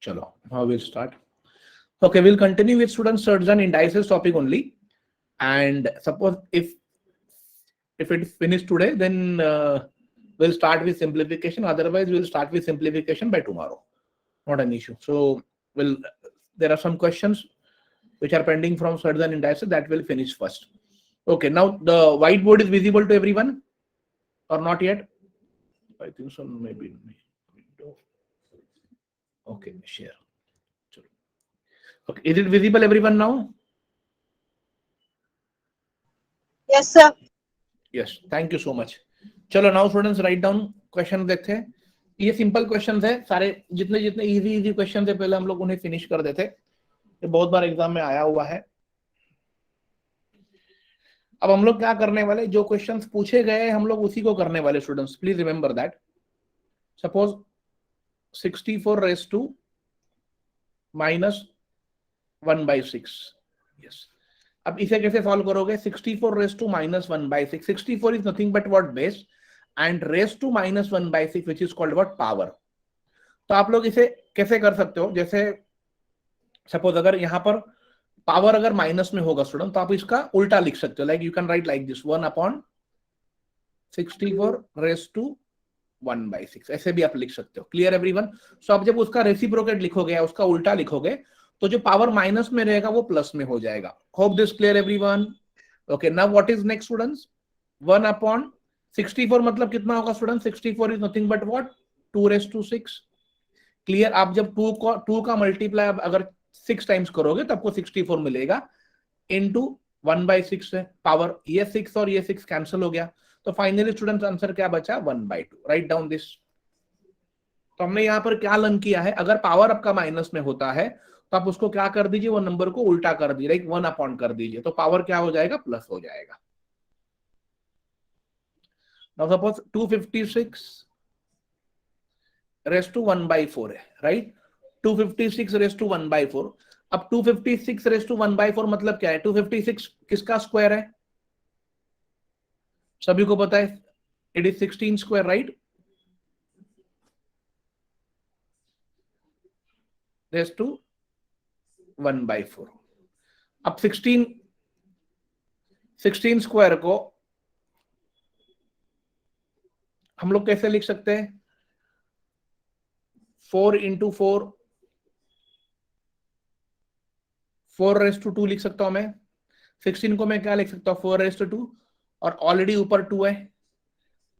Chalo, now we'll start. Okay, we'll continue with student surds and indices topic only. And suppose if it finished today, then we'll start with simplification. Otherwise, we'll start with simplification by tomorrow. Not an issue. So there are some questions which are pending from surds and indices that will finish first. Okay, now the whiteboard is visible to everyone or not yet? I think so, maybe. Okay, share. Okay, is it visible everyone now? Yes, sir. Yes, thank you so much. चलो now students write down question देखते हैं. ये simple question है सारे, जितने जितने easy question थे पहले हम लोग उन्हें फिनिश कर देते. ये बहुत बार एग्जाम में आया हुआ है. अब हम लोग क्या करने वाले, जो क्वेश्चंस पूछे गए हम लोग उसी को करने वाले students. Please remember that. Suppose 64 raised to minus 1/6. Yes, अब इसे कैसे सॉल्व करोगे? 64 raised to minus 1/6. 64 is nothing but what? Base, and raised to minus 1/6 which is called what? Power. तो आप लोग इसे कैसे कर सकते हो? जैसे सपोज अगर यहाँ पर पावर अगर माइनस में होगा स्टूडेंट, तो आप इसका उल्टा लिख सकते हो. Like you can write like this, 1/64 raised to 1/6. ऐसे भी आप लिख सकते हो. Clear everyone? सो आप जब उसका रेसिप्रोकेट लिखोगे या उसका उल्टा लिखोगे तो जो पावर माइनस में रहेगा वो प्लस में हो जाएगा. Hope this clear everyone? Okay, now what is next students? 1/64 मतलब कितना होगा student? 64 is nothing but what? 2 raised to 6. Clear? आप जब 2 का मल्टीप्लाई अगर 6 टाइम्स करोगे तो आपको 64 मिलेगा इनटू 1/6 है. पावर ये 6 और ये 6 कैंसिल हो गया. तो फाइनली स्टूडेंट्स आंसर क्या बचा? 1/2. Right down this. तो हमने यहाँ पर क्या लर्न किया है? अगर पावर आपका माइनस में होता है तो आप उसको क्या कर दीजिए? वो नंबर को उल्टा कर दीजिए, लाइक 1 कर दीजिए, तो पावर क्या हो जाएगा? प्लस हो जाएगा. नाउ सपोज 256 raised to 1/4 है, राइट? 256 raised to 1/4. अब 256 raised to 1/4 मतलब क्या है? 256 किसका स्क्वायर है? सभी को पता है, it is 16 square, right? raised to 1/4. अब 16 स्क्वायर को हम लोग कैसे लिख सकते हैं? 4 into 4, 4 raised to 2 लिख सकता हूं मैं. 16 को मैं क्या लिख सकता हूं? 4 raised to 2, और ऑलरेडी ऊपर 2 है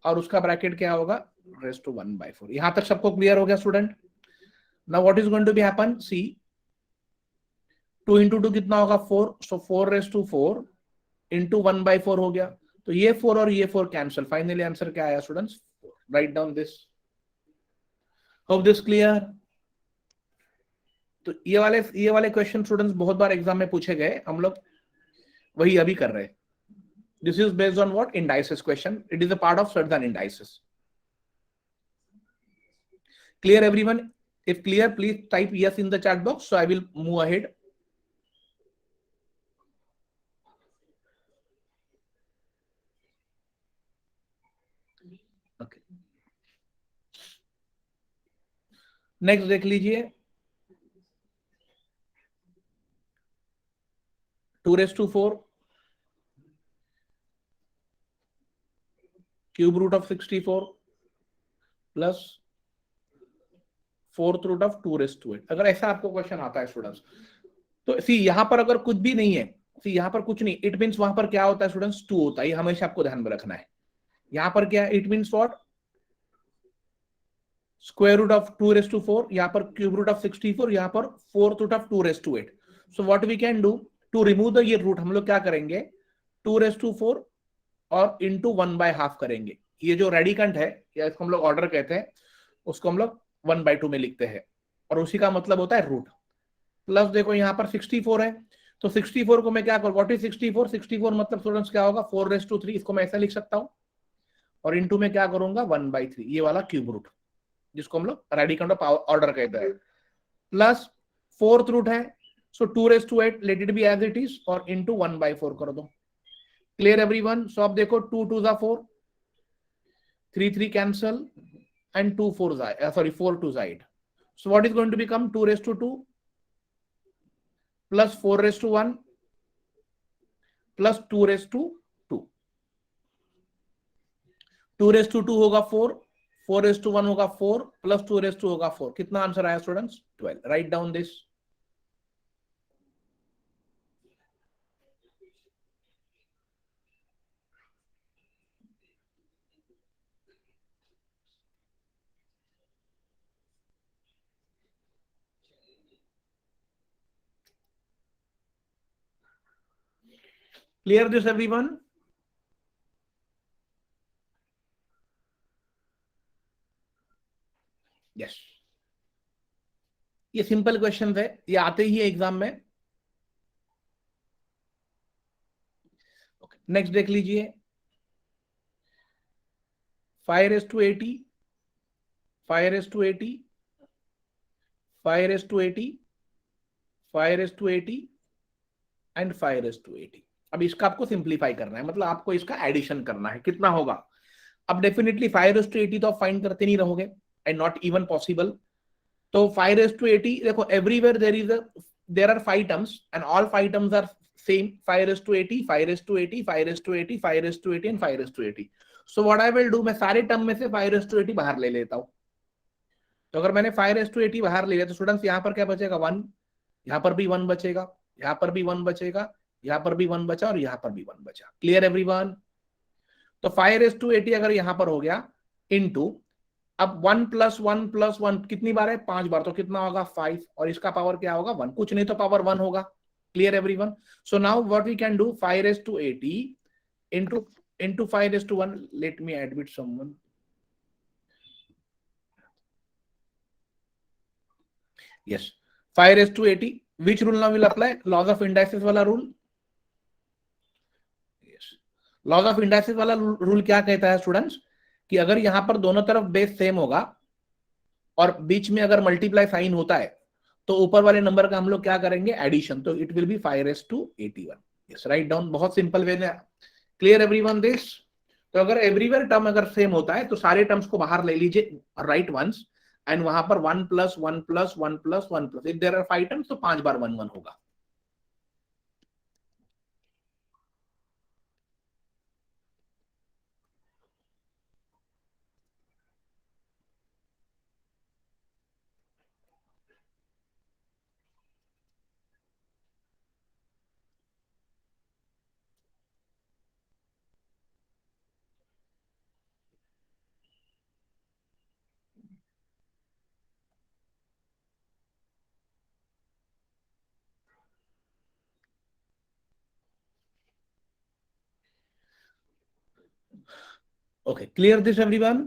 और उसका ब्रैकेट क्या होगा? raised to 1/4. यहां तक सबको क्लियर हो गया student? Now what is going to be happen? See, 2 into 2 कितना होगा? 4. सो 4 raised to 4 into 1/4 हो गया. तो ये 4 और ये 4 कैंसिल. फाइनली आंसर क्या आया students? Right down this. Hope this clear? तो ये वाले क्वेश्चन स्टूडेंट्स बहुत बार एग्जाम में पूछे गए, हम लोग वही अभी कर रहे हैं. This is based on what? Indices question. It is a part of certain indices. Clear everyone? If clear, please type yes in the chat box, so I will move ahead. Okay. Next देख लीजिए, 2 raised to 4 cube root of 64 plus 4th root of 2 raised to 8. अगर ऐसा आपको question आता है students, तो सी यहां पर अगर कुछ भी नहीं है, सी यहां पर कुछ नहीं, इट मींस वहां पर क्या होता है स्टूडेंट्स? 2 होता है. ये हमेशा आपको ध्यान में रखना है. यहां पर क्या है? It means what? Square root of 2 raised to 4, यहां पर क्यूब रूट ऑफ 64, यहां पर 4th root of 2 raised to 8. So what we can do to remove the ये रूट, हम लोग क्या करेंगे? 2 raised to 4 और इंटू 1/2 करेंगे. ये जो रेडिकंट है या इसको हम लोग ऑर्डर कहते हैं, उसको हम लोग 1/2 में लिखते हैं और उसी का मतलब होता है रूट. प्लस देखो यहाँ पर 64 है, तो 64 को मैं क्या करूँ? What is 64? 64 मतलब स्टूडेंट्स क्या होगा? 4 raised to 3. इसको मैं ऐसा लिख सकता हूँ और इनटू में क्या करूंगा? 1/3, ये वाला क्यूब रूट जिसको हम लोग रेडिकंट ऑफ ऑर्डर कहते हैं. प्लस 4th रूट है, so 2 raised to 8 let it be as it is और इनटू 1/4 कर दो. Clear everyone? सो अब देखो 2 2 4, 3 3 cancel and 2 4 4 2 8. So what is going to become 2 raised to 2 plus 4 raised to 1 plus 2 raised to 2. 2 raised to 2 होगा 4, 4 raised to 1 होगा 4 plus 2 raised to होगा 4. कितना answer आया students? 12. Right down this. Clear this everyone? Yes. ये simple question है, ये आते ही है एग्जाम में. नेक्स्ट देख लीजिए. 5 raised to 80, 5 raised to 80, 5 raised to 80, 5 raised to 80 and 5 raised to 80. अब इसका आपको सिंप्लीफाई करना है, मतलब आपको इसका एडिशन करना है. कितना होगा? अब डेफिनेटली 5 raised to 80 तो आप फाइंड करते नहीं रहोगे, एंड नॉट इवन पॉसिबल. तो 5 raised to 80, देखो everywhere there are 5 terms and all 5 terms are same. 5 raised to 80, 5 raised to 80, 5 raised to 80, 5 raised to 80 and 5 raised to 80. So what I will do, मैं सारे term में से 5 raised to 80 बाहर ले लेता हूं. तो अगर मैंने 5 raised to 80 बाहर ले लिया तो स्टूडेंट्स यहां पर क्या बचेगा? 1. यहां पर भी 1 बचेगा, यहां पर भी 1 बचेगा, यहां पर भी 1 बचा और यहां पर भी 1 बचा. Clear everyone? तो 5 raised to 80 अगर यहां पर हो गया इनटू, अब 1 plus 1 plus 1 कितनी बार है? 5 बार. तो कितना होगा? 5. और इसका पावर क्या होगा? 1. कुछ नहीं तो पावर 1 होगा. Clear everyone? So now what we can do, 5 raised to 80 into 5 raised to 1. Let me admit someone. Yes, 5 raised to 80. Which rule now will apply? Laws of indices वाला rule. Yes, laws of indices वाला rule क्या कहता है students, कि अगर यहां पर दोनों तरफ बेस सेम होगा और बीच में अगर मल्टीप्लाई साइन होता है तो ऊपर वाले नंबर का हम लोग क्या करेंगे? एडिशन. तो it will be 5 raised to 81. Yes, write down. बहुत सिंपल वे में. Clear everyone this? तो अगर एवरीवेयर टर्म अगर सेम होता है तो सारे टर्म्स को बाहर ले लीजिए, राइट वंस, एंड वहां पर 1 plus 1 plus 1 plus 1 plus, if there are 5 terms तो 5 बार 1 1 होगा. Okay, clear this everyone?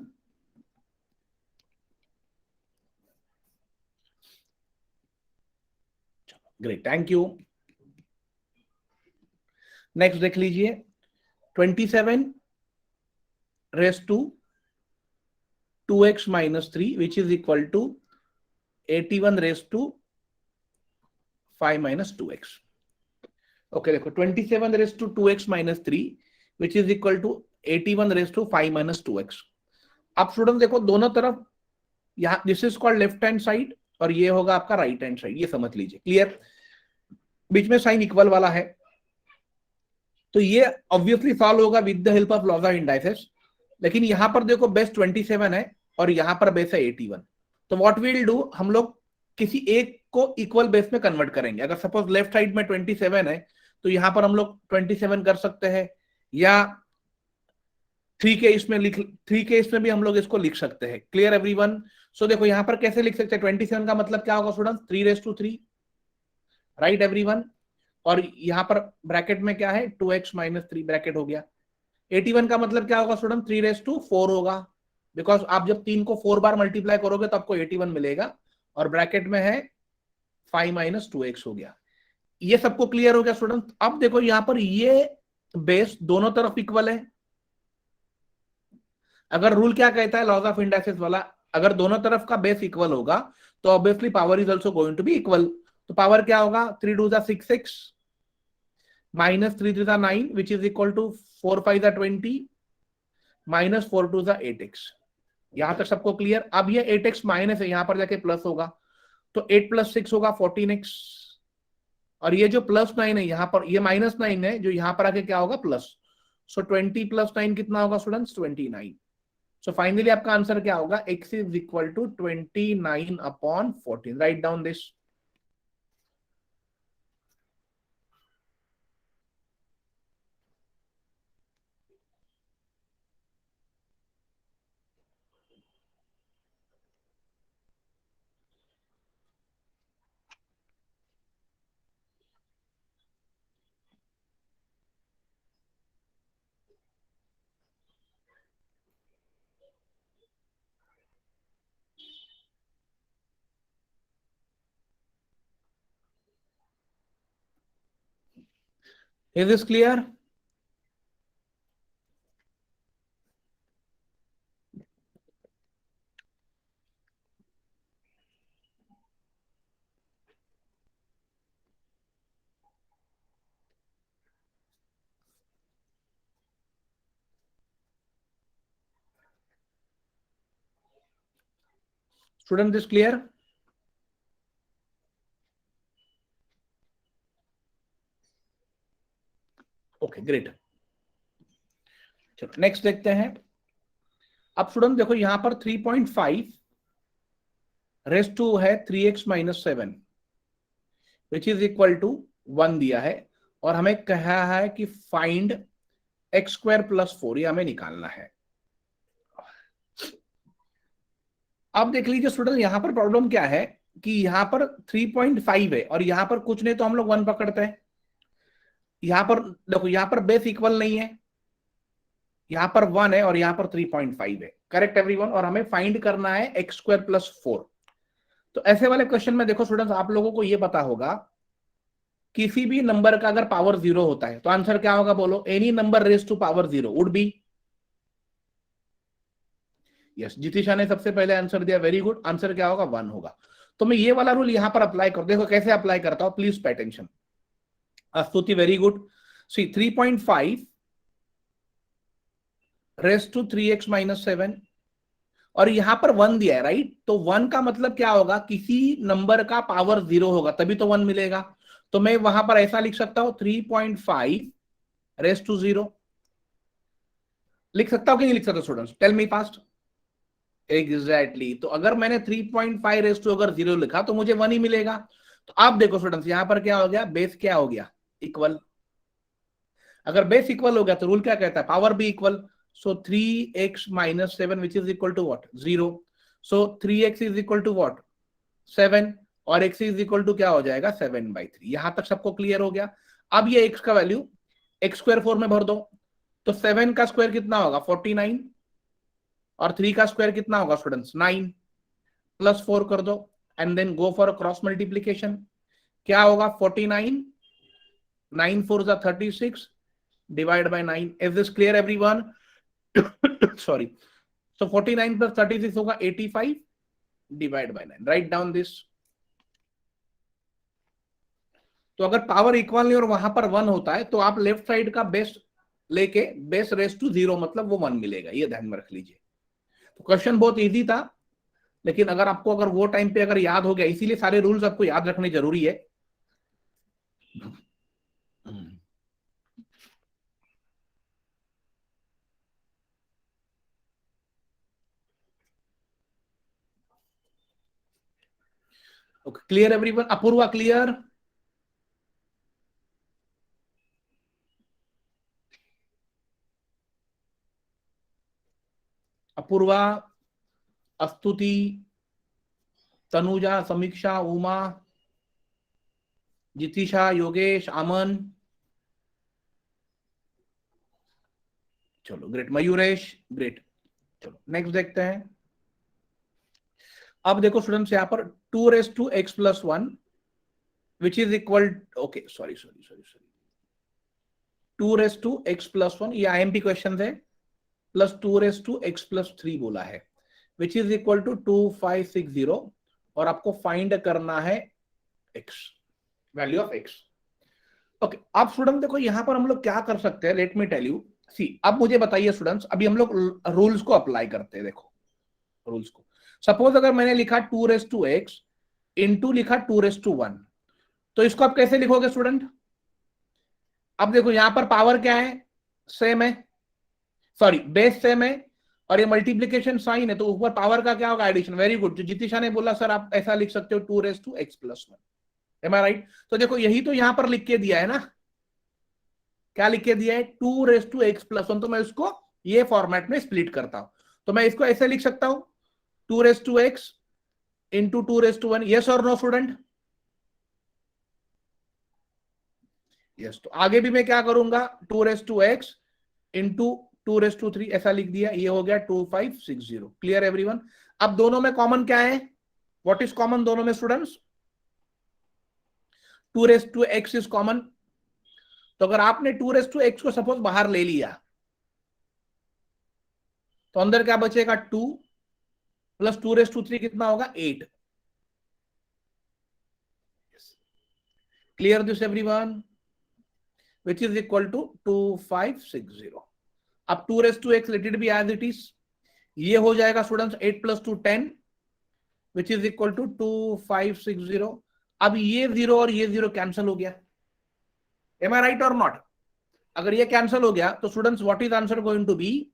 Great, thank you. Next देख लीजिए. 27 raised to 2x minus 3 which is equal to 81 raised to 5 minus 2x. Okay, देखो 27 raised to 2x minus 3 which is equal to 81 raised to 5 minus 2x. अब student देखो दोनों तरफ, यहाँ this is called left hand side और ये होगा आपका राइट हैंड साइड. ये समझ लीजिए. क्लियर? बीच में साइन इक्वल वाला है तो ये ऑब्वियसली सॉल्व होगा with the help of laws of indices. लेकिन यहां पर देखो बेस 27 है और यहां पर बेस है 81. तो व्हाट विल डू, हम लोग किसी एक को इक्वल बेस में कन्वर्ट करेंगे. अगर सपोज लेफ्ट साइड में 27 है तो यहां पर हम लोग 27 कर सकते हैं, या 3 के इसमें भी हम लोग इसको लिख सकते हैं. Clear everyone? सो देखो यहां पर कैसे लिख सकते हैं. 27 का मतलब क्या होगा student? 3 raised to 3. Right everyone? और यहां पर ब्रैकेट में क्या है? 2x minus 3 ब्रैकेट हो गया. 81 का मतलब क्या होगा स्टूडेंट? 3 raised to 4 होगा, बिकॉज आप जब 3 को 4 बार मल्टीप्लाई करोगे तो आपको 81 मिलेगा. और ब्रैकेट में है 5 minus 2x हो गया. ये सबको क्लियर हो गया स्टूडेंट? अब देखो यहां पर ये बेस दोनों तरफ इक्वल है. अगर रूल क्या कहता है लॉज ऑफ इंडाइसेस वाला, अगर दोनों तरफ का बेस इक्वल होगा तो obviously power is also going to be equal. तो पावर क्या होगा? 3 2 6 minus 3 3 9 which is equal to 4 5 20 minus 4 2 8x. यहां तक सबको क्लियर? अब ये 8x माइनस है, यहां पर जाके प्लस होगा, तो 8 + 6 होगा 14x, और ये जो +9 है यहां पर, ये -9 है, जो यहां पर आके क्या होगा प्लस। सो 20 + 9 कितना होगा स्टूडेंट्स? 29। सो फाइनली आपका आंसर क्या होगा? x is equal to 29/14। Write down this. Is this clear? Student, this clear? Okay great. चलो नेक्स्ट देखते हैं। अब स्टूडेंट देखो यहां पर 3.5 रेस टू है 3x - 7 which is equal to 1 दिया है, और हमें कहा है कि फाइंड x² + 4, ये हमें निकालना है। अब देख लीजिए स्टूडेंट, यहां पर प्रॉब्लम क्या है कि यहां पर 3.5 है और यहां पर कुछ नहीं तो हम लोग 1 पकड़ते हैं। यहां पर देखो, यहां पर बेस इक्वल नहीं है, यहां पर 1 है और यहां पर 3.5 है। Correct everyone? और हमें फाइंड करना है x² + 4। तो ऐसे वाले क्वेश्चन में देखो स्टूडेंट्स, आप लोगों को यह पता होगा किसी भी नंबर का अगर पावर 0 होता है तो आंसर क्या होगा? बोलो। Any number raise to power 0 would be. Yes, Jitisha ने सबसे पहले आंसर दिया, वेरी गुड। आंसर क्या होगा? 1 होगा। तो मैं ये वाला रूल यहां पर अप्लाई कर, देखो कैसे अप्लाई करता हूं, please pay attention. Stuti, very good. See 3.5 raise to 3x - 7, और यहां पर 1 दिया है, राइट? तो 1 का मतलब क्या होगा? किसी नंबर का पावर 0 होगा तभी तो 1 मिलेगा। तो मैं वहां पर ऐसा लिख सकता हूं 3.5 रेज टू 0। लिख सकता हूं कि नहीं लिख सकता students? Tell me fast. Exactly. तो अगर मैंने 3.5 रेज टू अगर 0 लिखा तो मुझे 1 ही मिलेगा। तो आप देखो स्टूडेंट्स, यहां पर क्या हो गया? बेस क्या हो गया? इक्वल। अगर बेस इक्वल हो गया तो रूल क्या कहता है? पावर भी equal. So 3x - 7 which is equal to what? 0। So 3x is equal to what? 7, और x इज इक्वल टू क्या हो जाएगा? 7/3। यहां तक सबको क्लियर हो गया? अब ये x का वैल्यू x² 4 में भर दो, तो 7 का स्क्वायर कितना होगा? 49, और 3 का स्क्वायर कितना होगा स्टूडेंट्स? 9, प्लस 4 कर दो, and then go for cross multiplication. क्या होगा? 49, 9 4 जा 36, divide by 9। Is this clear everyone? Sorry. So 49 + 36 होगा 85, divide by 9। Write down this. तो अगर पावर इक्वल नहीं और वहां पर 1 होता है तो आप लेफ्ट साइड का बेस लेके बेस रेस टू 0 मतलब वो 1 मिलेगा, ये ध्यान में रख लीजिए। तो क्वेश्चन बहुत इजी था, लेकिन अगर आपको अगर वो टाइम पे अगर याद हो गया, इसीलिए सारे रूल्स आपको याद रखने जरूरी है। Okay, clear everyone? Apoorva clear? Apoorva, Stuti, Tanuja, Sameeksha, Uma, Jitisha, Yogesh, Aman. चलो ग्रेट। मयूरेश, ग्रेट। चलो नेक्स्ट देखते हैं। अब देखो स्टूडेंट्स, यहां पर 2x + 1 which is equal, okay sorry 2x + 1, ये IMP क्वेश्चन है, प्लस 2x + 3 बोला है, विच इज इक्वल टू 2560, और आपको फाइंड करना है x, value of x। Okay, अब स्टूडेंट देखो यहां पर हम लोग क्या कर सकते हैं, late me tell you. See अब मुझे बताइए स्टूडेंट्स, अभी हम लोग रूल्स को अप्लाई करते हैं। देखो रूल्स को। सपोज अगर मैंने लिखा 2x इंटू लिखा 2:1, तो इसको आप कैसे लिखोगे स्टूडेंट? अब देखो यहां पर पावर क्या है, सेम है, सॉरी बेस सेम है, और ये मल्टीप्लीकेशन साइन है, तो ऊपर पावर का क्या होगा, एडिशन। वेरी गुड, जो जितिशा ने बोला सर आप ऐसा लिख सकते हो 2x+1, एम आई राइट? तो देखो यही तो यहां पर लिख के दिया है ना, क्या लिख के दिया है, 2x+1, तो मैं उसको ये फॉर्मेट में स्प्लिट करता हूं, तो मैं इसको ऐसे लिख सकता हूं 2x इंटू 2:1। यस और नो स्टूडेंट? यस। तो आगे भी मैं क्या करूंगा, 2x इंटू 2:3 ऐसा लिख दिया, ये हो गया 2560। Clear everyone? अब दोनों में कॉमन क्या है, व्हाट इज कॉमन दोनों में स्टूडेंट्स? 2x is common. तो अगर आपने 2x को सपोज बाहर ले लिया, तो अंदर क्या बचेगा, 2 प्लस 2:3 कितना होगा, 8। Clear this everyone? Which is equal to 2560। अब 2x let it be as it is, ये हो जाएगा students 8 + 2 10, which is equal to 2560। अब ये 0 और ये 0 कैंसिल हो गया, एम आई राइट और नॉट? अगर ये कैंसिल हो गया तो students what is answer going to be,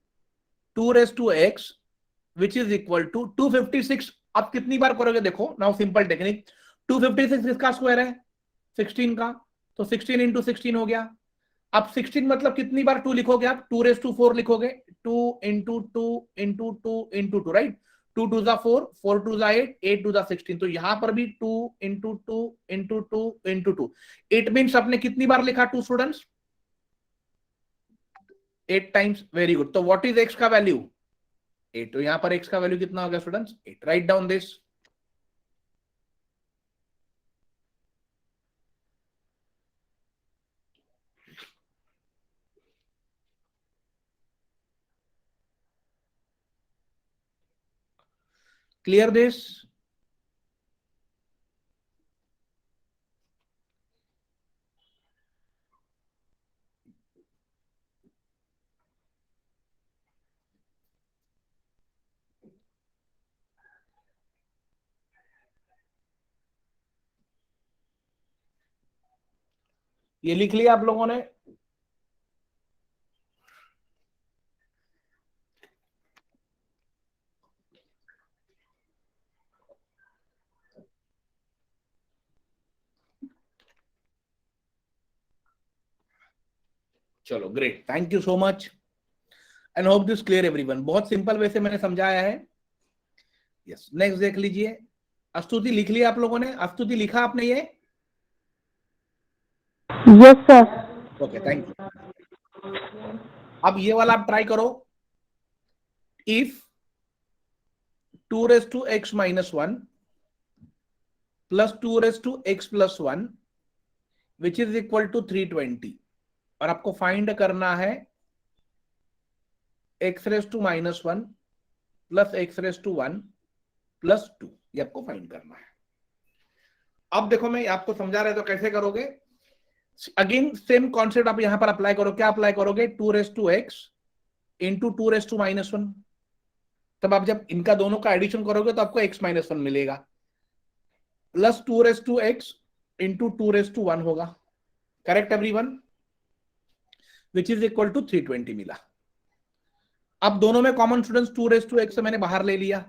2x which is equal to 256। अब कितनी बार करोगे, देखो नाउ सिंपल टेक्निक, 256 किसका स्क्वायर है, 16 का, तो 16 इंटू 16 हो गया। अब 16 मतलब कितनी बार 2 लिखोगे आप, 2⁴ लिखोगे, 2 इंटू 2 इंटू 2 इंटू 2, राइट? 2 2 4, 4 2 8, 8 2 16, तो यहां पर भी 2 into 2 into 2 into 2। It means आपने कितनी बार लिखा 2 स्टूडेंट्स, 8 टाइम्स। Very good. तो व्हाट इज x का वैल्यू, 8। तो यहां पर x का वैल्यू कितना हो गया students, 8। Right down this. Clear this? ये लिख लिया आप लोगों ने? चलो great, thank you so much and hope this clear everyone. बहुत सिंपल वे से मैंने समझाया है। यस, नेक्स्ट देख लीजिए। अस्तुति लिख लिया आप लोगों ने? अस्तुति लिखा आपने ये? Yes sir. Okay, thank you. अब ये वाला आप ट्राई करो, if 2x-1 plus 2x+1 which is equal to 320, और आपको फाइंड करना है x⁻1 प्लस x⁻1 प्लस 2, ये आपको फाइंड करना है। अब देखो मैं आपको समझा रहा है, तो कैसे करोगे, अगेन सेम कॉन्सेप्ट आप यहां पर अप्लाई करो। क्या अप्लाई करोगे, 2x इंटू 2⁻1। तब आप जब इनका दोनों का एडिशन करोगे तो आपको x-1 मिलेगा, प्लस 2x इंटू 2⁻1 होगा। Correct everyone? Which is equal to 320 मिला। अब दोनों में कॉमन स्टूडेंट्स 2x मैंने बाहर ले लिया,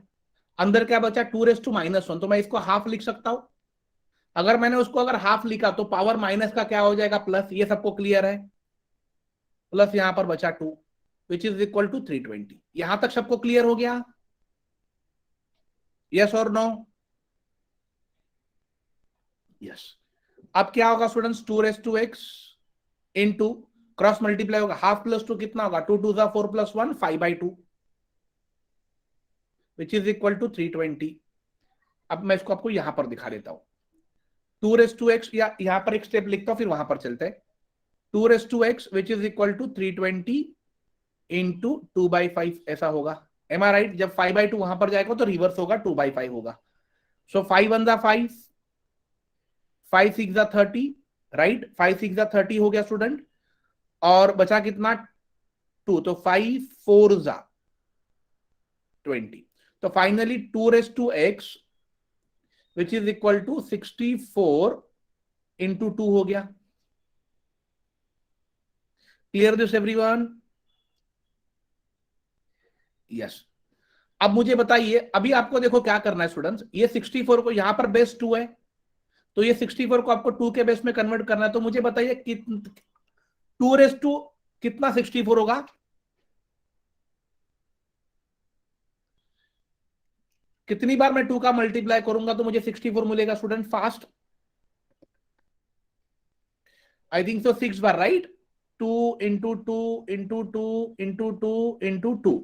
अंदर क्या बचा 2⁻1, तो मैं इसको हाफ लिख सकता हूं। अगर मैंने उसको अगर हाफ लिखा तो पावर माइनस का क्या हो जाएगा, प्लस। ये सबको क्लियर है? प्लस यहां पर बचा 2 विच इज इक्वल टू 320। यहां तक सबको क्लियर हो गया? यस और नो? यस। अब क्या होगा students, 2x into cross multiply होगा, हाफ प्लस 2 कितना होगा, 2 2 4 plus 1 5/2 which is equal to 320। अब मैं इसको आपको यहां पर दिखा देता हूं, 2x, या यहां पर एक स्टेप लिखता हूं फिर वहां पर चलते हैं। 2x which is equal to 320 into 2/5 ऐसा होगा, एम आई राइट? जब 5/2 वहां पर जाएगा तो रिवर्स होगा, 2/5 होगा। सो 5 1 5, 5 6 30, राइट? 5 6 30 हो गया स्टूडेंट, और बचा कितना, 2, तो 5 4 20। तो finally 2 raised to x which is equal to 64 into 2 हो गया. Clear this everyone? यस. अब मुझे बताइए, अभी आपको देखो क्या करना है स्टूडेंट्स, ये 64 को यहां पर बेस 2 है, तो ये 64 को आपको 2 के बेस में कन्वर्ट करना है. तो मुझे बताइए कि 2 raised to कितना 64 होगा? कितनी बार मैं 2 का मल्टीप्लाई करूंगा तो मुझे 64 मिलेगा student? Fast. I think so 6 बार, right? 2 into 2 into 2 into 2 into 2.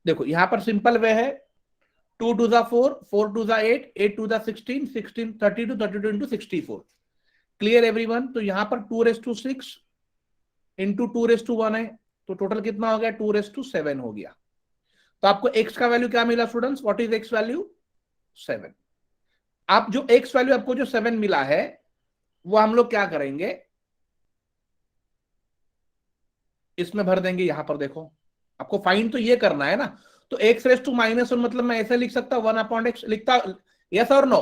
देखो यहां पर सिंपल वे है, 2 to the 4, 4 to the 8, 8 to the 16, 16 32, 32 into 64. Clear everyone? तो यहां पर 2 raised to 6 into 2 raised to 1 है, तो टोटल कितना हो गया? 2 raised to 7 हो गया. तो आपको x का वैल्यू क्या मिला students? What is x value? 7. आप जो x वैल्यू आपको जो 7 मिला है वो हम लोग क्या करेंगे, इसमें भर देंगे. यहां पर देखो, आपको फाइंड तो ये करना है ना. तो x⁻⁻1 मतलब मैं ऐसे लिख सकता 1/x लिखता. यस और no?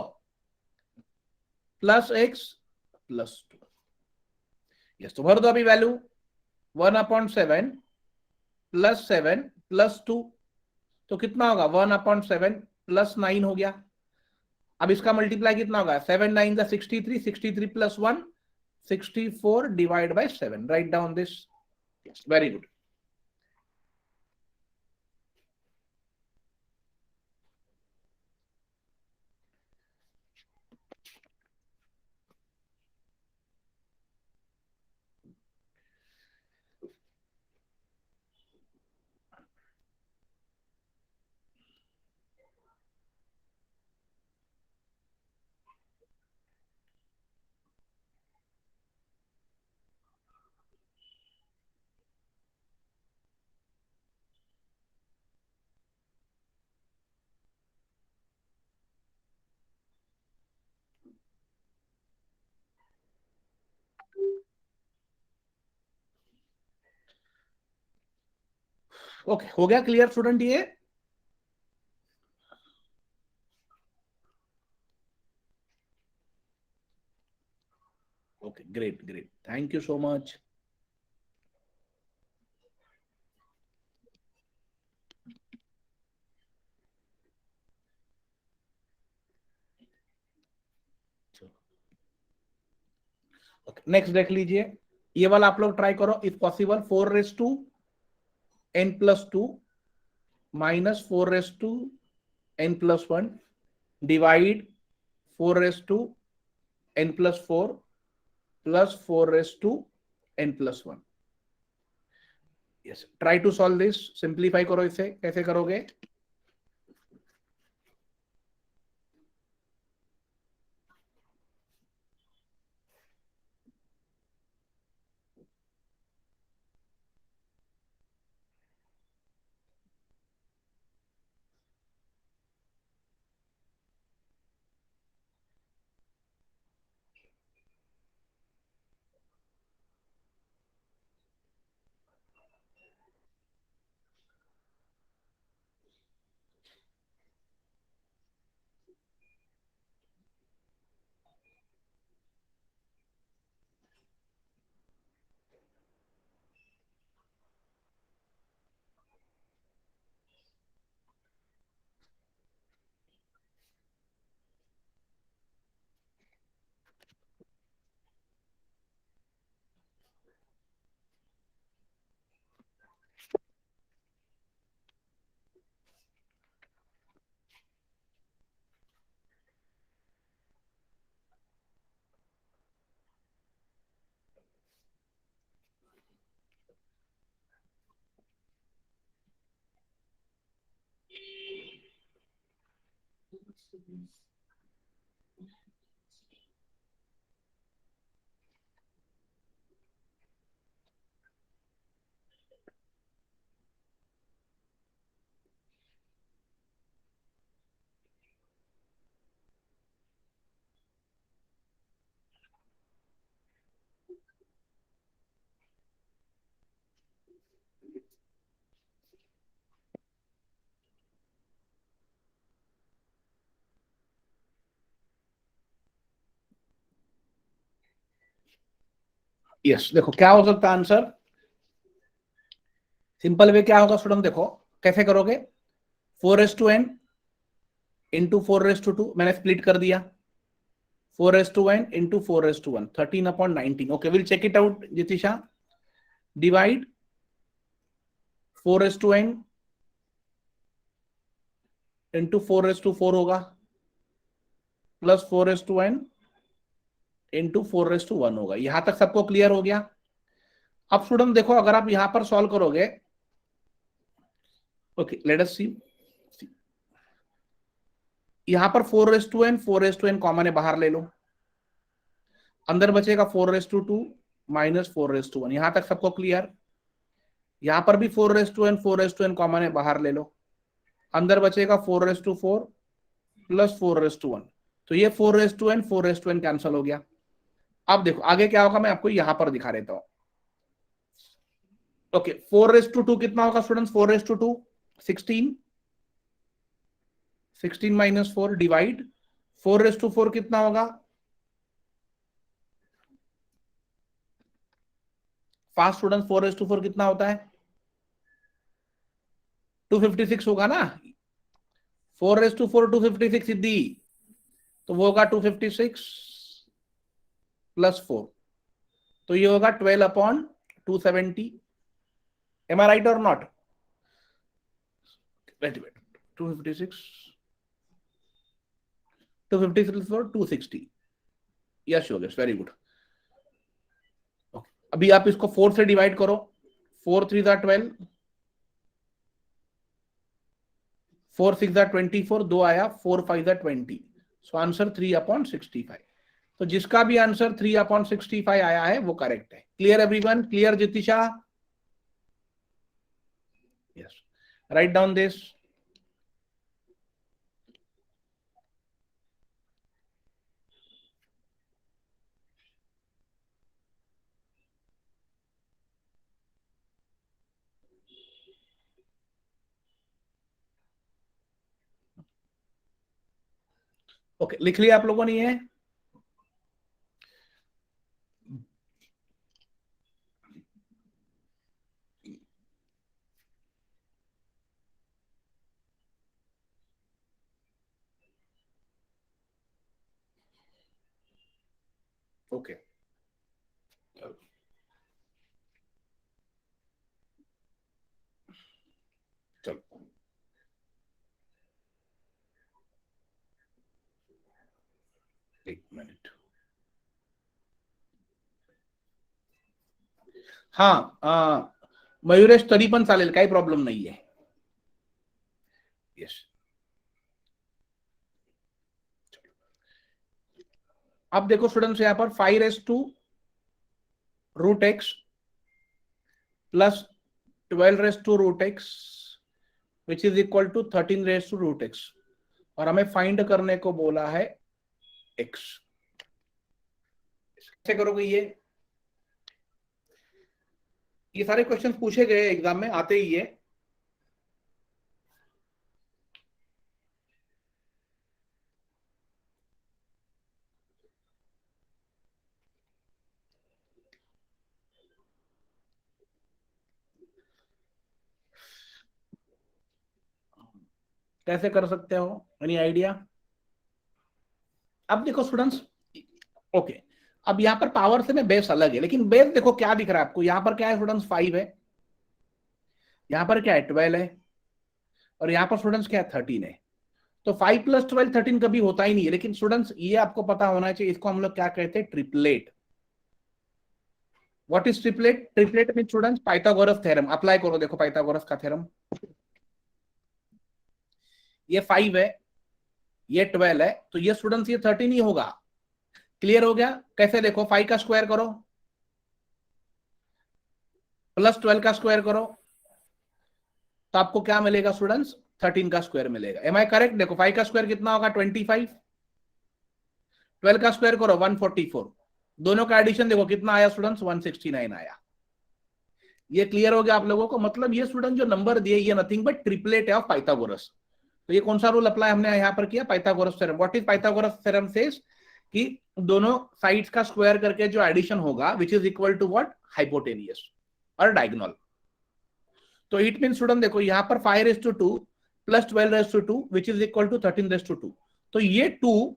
Plus x plus 2. Yes, तो भर दो अभी वैल्यू. 1/7 प्लस 7 प्लस 2, तो कितना होगा? 1/7 प्लस 9 हो गया. अब इसका मल्टीप्लाई कितना होगा? 7 9 का 63, 63 plus 1 64 divide by 7. Write down this. Very good. Okay, हो गया क्लियर स्टूडेंट ये? Okay, great great, thank you so much. Next देख लीजिए, ये वाला आप लोग ट्राई करो if possible. 4n+2 minus 4n+1 divide 4n+4 plus 4n+1. Yes, try to solve this. Simplify करो इसे. कैसे करोगे? यस, देखो क्या हो सकता है आंसर। सिंपल वे क्या होगा स्टूडेंट, देखो कैसे करोगे, 4n इंटू 4/2, मैंने स्प्लिट कर दिया, 4n into 4/1, 13/19. Okay, will check it out Jitisha. Divide 4n into 4/4 होगा, प्लस 4n इंटू 4/1 होगा। यहां तक सबको क्लियर हो गया। अब स्टूडेंट देखो, अगर आप यहां पर सॉल्व करोगे, ओके लेट अस सी, यहां पर 4n कॉमन है, बाहर ले लो, अंदर बचेगा 4/2 माइनस 4/1। यहां तक सबको क्लियर। यहां पर भी 4n कॉमन है, बाहर ले लो, अंदर बचेगा 4/4 प्लस 4/1। तो ये 4n कैंसल हो गया। अब देखो आगे क्या होगा, मैं आपको यहां पर दिखा देता हूं। ओके, 4/2 कितना होगा स्टूडेंट्स, 4/2 16, 16 माइनस 4 डिवाइड 4/4 कितना होगा, फास्ट स्टूडेंट 4/4 कितना होता है, 256 होगा ना, 4/4 256 सिद्धि, तो वो होगा 256 प्लस 4, तो ये होगा 12/270। एम आई राइट और not, wait 256 4 260, yes Yogesh, very good. अभी आप इसको 4 से डिवाइड करो, 4 3 12, 4 6 24, 2 आया, 4 5 20, सो आंसर 3/65। तो जिसका भी आंसर 3/65 आया है वो करेक्ट है। Clear everyone, clear Jitisha? Yes, write down this. Okay, लिख लिया आप लोगों ने ये? ओके, चलो एक मिनट। हाँ, मयुरेश तरी पण चालेल, काही प्रॉब्लेम नाही आहे। यस, अब देखो स्टूडेंट्स, यहां पर 5√x plus 12√x which is equal to 13√x, और हमें फाइंड करने को बोला है x। कैसे करोगे ये सारे क्वेश्चंस पूछे गए एग्जाम में, आते ही है। कैसे कर सकते हो, एनी आइडिया? अब देखो स्टूडेंट्स, ओके, अब यहां पर पावर से में बेस अलग है, लेकिन बेस देखो क्या दिख रहा है आपको, यहां पर क्या है स्टूडेंट्स, 5 है, यहां पर क्या है 12 है, और यहां पर स्टूडेंट्स क्या है 13 है। तो 5 + 12 13 कभी होता ही नहीं है। लेकिन स्टूडेंट्स ये आपको पता होना चाहिए, इसको हम लोग क्या कहते हैं, triplet. What is triplet? Triplet mean students Pythagoras theorem. Apply करो, देखो पाइथागोरस का थ्योरम, ये 5 है, ये 12 है, तो ये स्टूडेंट्स ये 13 ही होगा। क्लियर हो गया? कैसे देखो, 5 का स्क्वायर करो प्लस 12 का स्क्वायर करो, तो आपको क्या मिलेगा स्टूडेंट्स, 13 का स्क्वायर मिलेगा। Am I correct? देखो 5 का स्क्वायर कितना होगा 25, 12 का स्क्वायर करो 144, दोनों का एडिशन देखो कितना आया स्टूडेंट्स, 169 आया। ये क्लियर हो गया आप लोगों को? मतलब ये स्टूडेंट जो नंबर दिए ये नथिंग बट ट्रिपलेट है ऑफ पाइथागोरस। तो ये कौन सा रूल अप्लाई हमने यहां पर किया, Pythagoras theorem. What is Pythagoras theorem says, कि दोनों साइड्स का स्क्वायर करके जो एडिशन होगा which is equal to what, hypotenuse और डायगोनल। तो इट मीन स्टूडेंट देखो यहाँ पर 5/2 plus 12/2 which is equal to 13/2। तो ये 2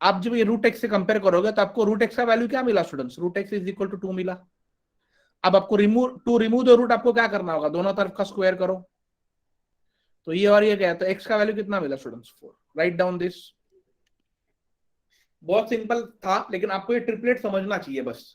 आप जब ये रूट एक्स से कंपेयर करोगे तो आपको रूट एक्स का वैल्यू क्या मिला students, root x is equal to 2 मिला। अब आपको रिमूव द रूट आपको क्या करना होगा, दोनों तरफ का स्क्वायर करो। तो ये और ये क्या है, तो एक्स का वैल्यू कितना मिला स्टूडेंट्स 4। Right down this. बहुत सिंपल था लेकिन आपको ये ट्रिपलेट समझना चाहिए बस।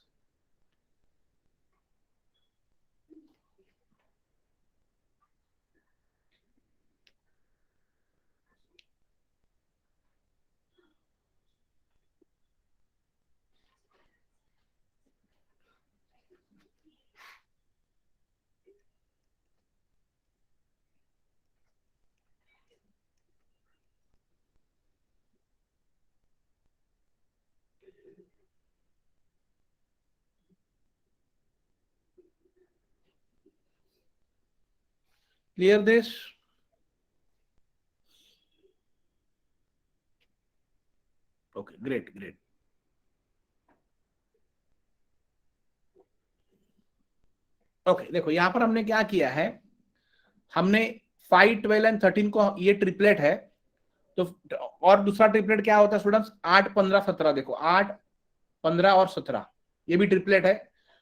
Clear this? Okay, great great. Okay देखो यहां पर हमने क्या किया है, हमने 5, 12 एंड 13 को, ये ट्रिपलेट है। तो और दूसरा ट्रिपलेट क्या होता है स्टूडेंट्स, 8, 15, 17। देखो 8, 15 और 17 ये भी ट्रिपलेट है।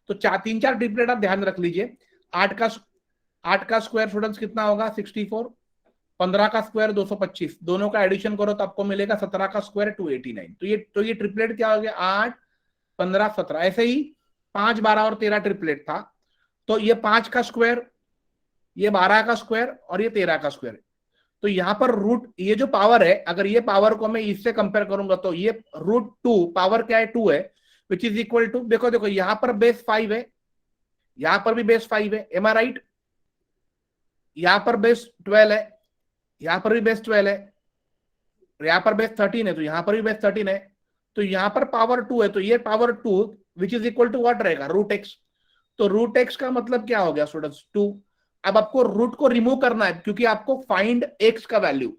तो 3-4 ट्रिपलेट आप ध्यान रख लीजिए। 8 का स्क्वायर स्टूडेंट्स कितना होगा 64, 15 का स्क्वायर 225, दोनों का एडिशन करो तो आपको मिलेगा 17 का स्क्वायर 289। तो ये ट्रिपलेट क्या हो गया, 8, 15, 17। ऐसे ही 5, 12 और 13 ट्रिपलेट था। तो ये 5 का स्क्वायर, ये 12 का स्क्वायर और ये 13 का स्क्वायर। तो यहां पर रूट, ये जो पावर है, अगर ये पावर को मैं इससे कंपेयर करूंगा तो ये √2 पावर क्या है 2 है, विच इज इक्वल टू, देखो देखो यहां पर बेस 5 है, यहां पर भी बेस 5 है, एम आई राइट? यहां पर बेस 12 है, यहां पर भी बेस 12 है, यहां पर बेस 13 है, तो यहां पर भी बेस 13 है। तो यहां पर पावर 2 है, तो ये power 2 which is equal to what रहेगा, √x। तो √x का मतलब क्या हो गया स्टूडेंट्स 2। अब आपको रूट को रिमूव करना है क्योंकि आपको फाइंड x का वैल्यू।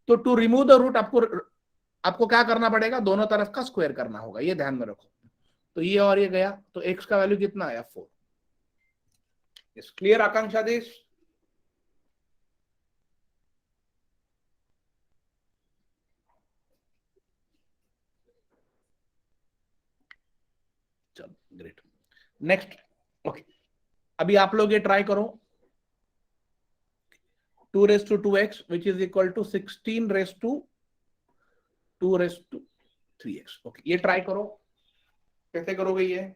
तो टू रिमूव द रूट आपको क्या करना पड़ेगा, दोनों तरफ का स्क्वायर करना होगा, ये ध्यान में रखो। तो ये और ये गया, तो x का वैल्यू कितना आया 4। Is clear Akanksha this? चलो ग्रेट। नेक्स्ट। ओके, अभी आप लोग ये ट्राई करो, 2/2x which is equal to 16/2/3x। Okay, ये ट्राई करो, कैसे करोगे ये।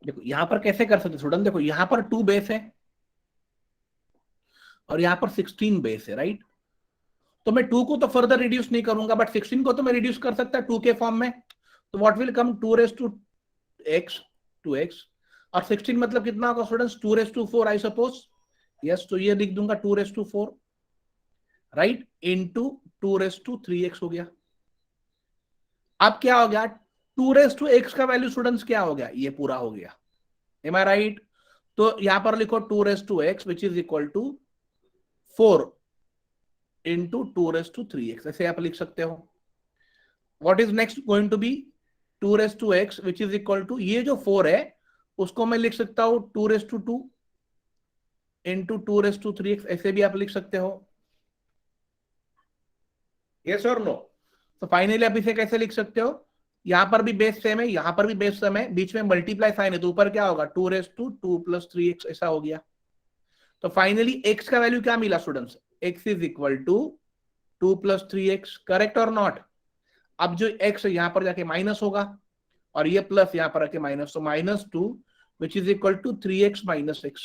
देखो यहां पर कैसे कर सकते स्टूडेंट, देखो यहां पर 2 बेस है और यहां पर 16 बेस है, राइट? तो मैं 2 को तो फर्दर रिड्यूस नहीं करूंगा, बट 16 को तो मैं रिड्यूस कर सकता है 2 के फॉर्म में। तो what will come, 2x 2x, और 16 मतलब कितना होगा स्टूडेंट्स, 2/4 आई सपोज। यस, तो ये लिख दूंगा 2/4, राइट, इंटू 2/3x हो गया। अब क्या हो गया, 2x का वैल्यू स्टूडेंट्स क्या हो गया, ये पूरा हो गया, एम आई राइट? तो यहां पर लिखो 2x which is equal to 4 into 2/3x, ऐसे आप लिख सकते हो। What is next going to be, 2x which is equal to, ये जो 4 है उसको मैं लिख सकता हूं 2/2 इंटू 2/3x, ऐसे भी आप लिख सकते हो। यस और नो? तो फाइनली आप इसे कैसे लिख सकते हो, यहां पर भी बेस सेम है, यहां पर भी बेस सेम है, बीच में मल्टीप्लाई साइन है, तो ऊपर क्या होगा 2/2 + 3x, ऐसा हो गया। तो फाइनली x का वैल्यू क्या मिला students, x is equal to 2 + 3x, correct और नॉट? अब जो x यहां पर जाके माइनस होगा और ये प्लस यहां पर आके माइनस, तो -2 which is equal to 3x - x,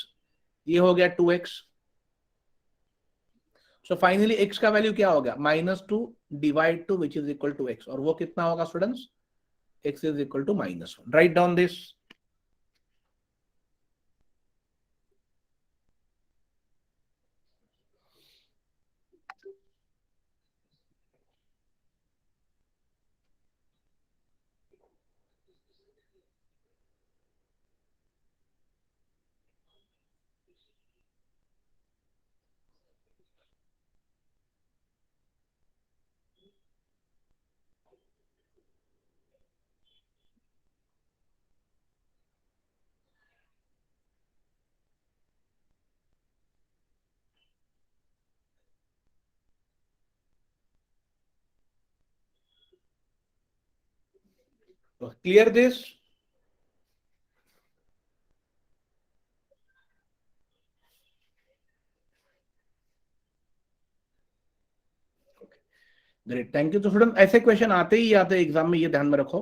ये हो गया 2x। सो फाइनली x का वैल्यू क्या हो गया, -2 divide 2 which is equal to x, और वो कितना होगा students, x is equal to -1। Write down this. Clear this? Great, thank you. तो स्टूडेंट ऐसे क्वेश्चन आते ही आते एग्जाम में, ये ध्यान में रखो।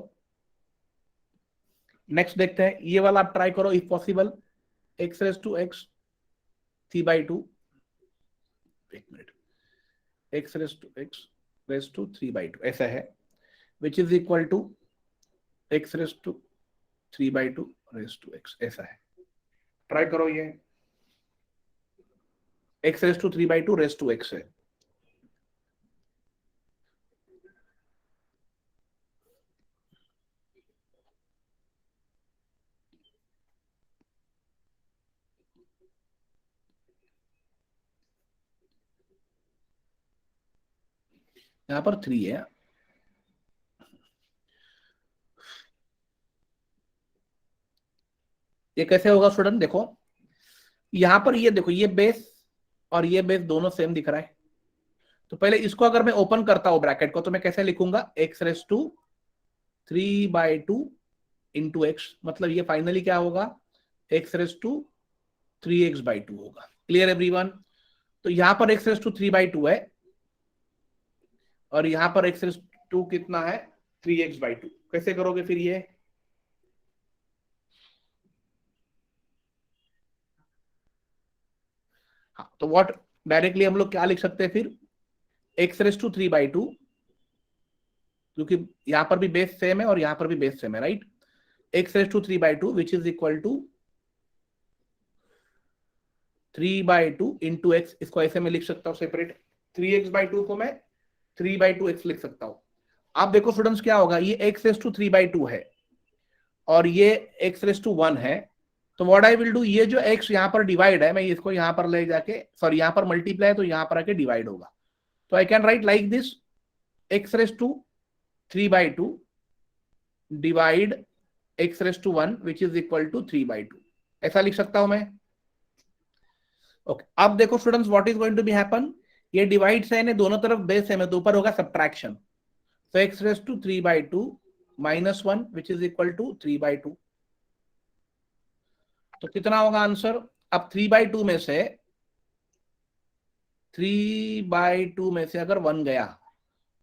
नेक्स्ट देखते हैं, ये वाला आप ट्राई करो if possible. X raise to x 3/2, एक मिनट, एक्स रेस टू 3/2 ऐसा है, which is equal to x raise to 3/2 raise to x, ऐसा है। ट्राई करो ये, x raise to 3/2 raise to x है। यहां पर 3 है। ये कैसे होगा स्टूडेंट? देखो यहां पर, ये देखो, ये बेस और ये बेस दोनों सेम दिख रहा है। तो पहले इसको अगर मैं ओपन करता हूं ब्रैकेट को, तो मैं कैसे लिखूंगा? X raise to 3/2 into x, मतलब ये फाइनली क्या होगा? एक्स रेस टू 3x/2 होगा। Clear everyone? तो यहां पर एक्स रेस टू 3/2 है और यहां पर एक्स रेस टू कितना है? 3x/2। कैसे करोगे फिर ये? हाँ, तो व्हाट, डायरेक्टली हम लोग क्या लिख सकते हैं फिर? एक्स रेस टू 3/2, क्योंकि यहां पर भी बेस सेम है और यहां पर भी बेस सेम है, right? X raise to 3/2 which is equal to 3/2 into x. इसको ऐसे में लिख सकता हूं सेपरेट, 3x/2 को मैं 3/2x लिख सकता हूं। आप देखो स्टूडेंट्स क्या होगा, ये एक्स रेस टू 3/2 है और ये एक्स रेस टू 1 है। तो व्हाट आई विल डू, ये जो x यहां पर डिवाइड है, मैं इसको यहां पर ले जाके, सॉरी यहां पर मल्टीप्लाई है तो यहां पर आके डिवाइड होगा। तो I can write like this, x raise to 3/2 divide x raise to 1 which is equal to 3/2, ऐसा लिख सकता हूं मैं। ओके, अब देखो students what is going to be happen, ये डिवाइड साइन है, दोनों तरफ बेस है, तो ऊपर होगा सब्ट्रैक्शन। तो x raise to 3/2 -1 which is equal to 3/2। तो कितना होगा आंसर? अब 3/2 में से, 3/2 में से अगर 1 गया,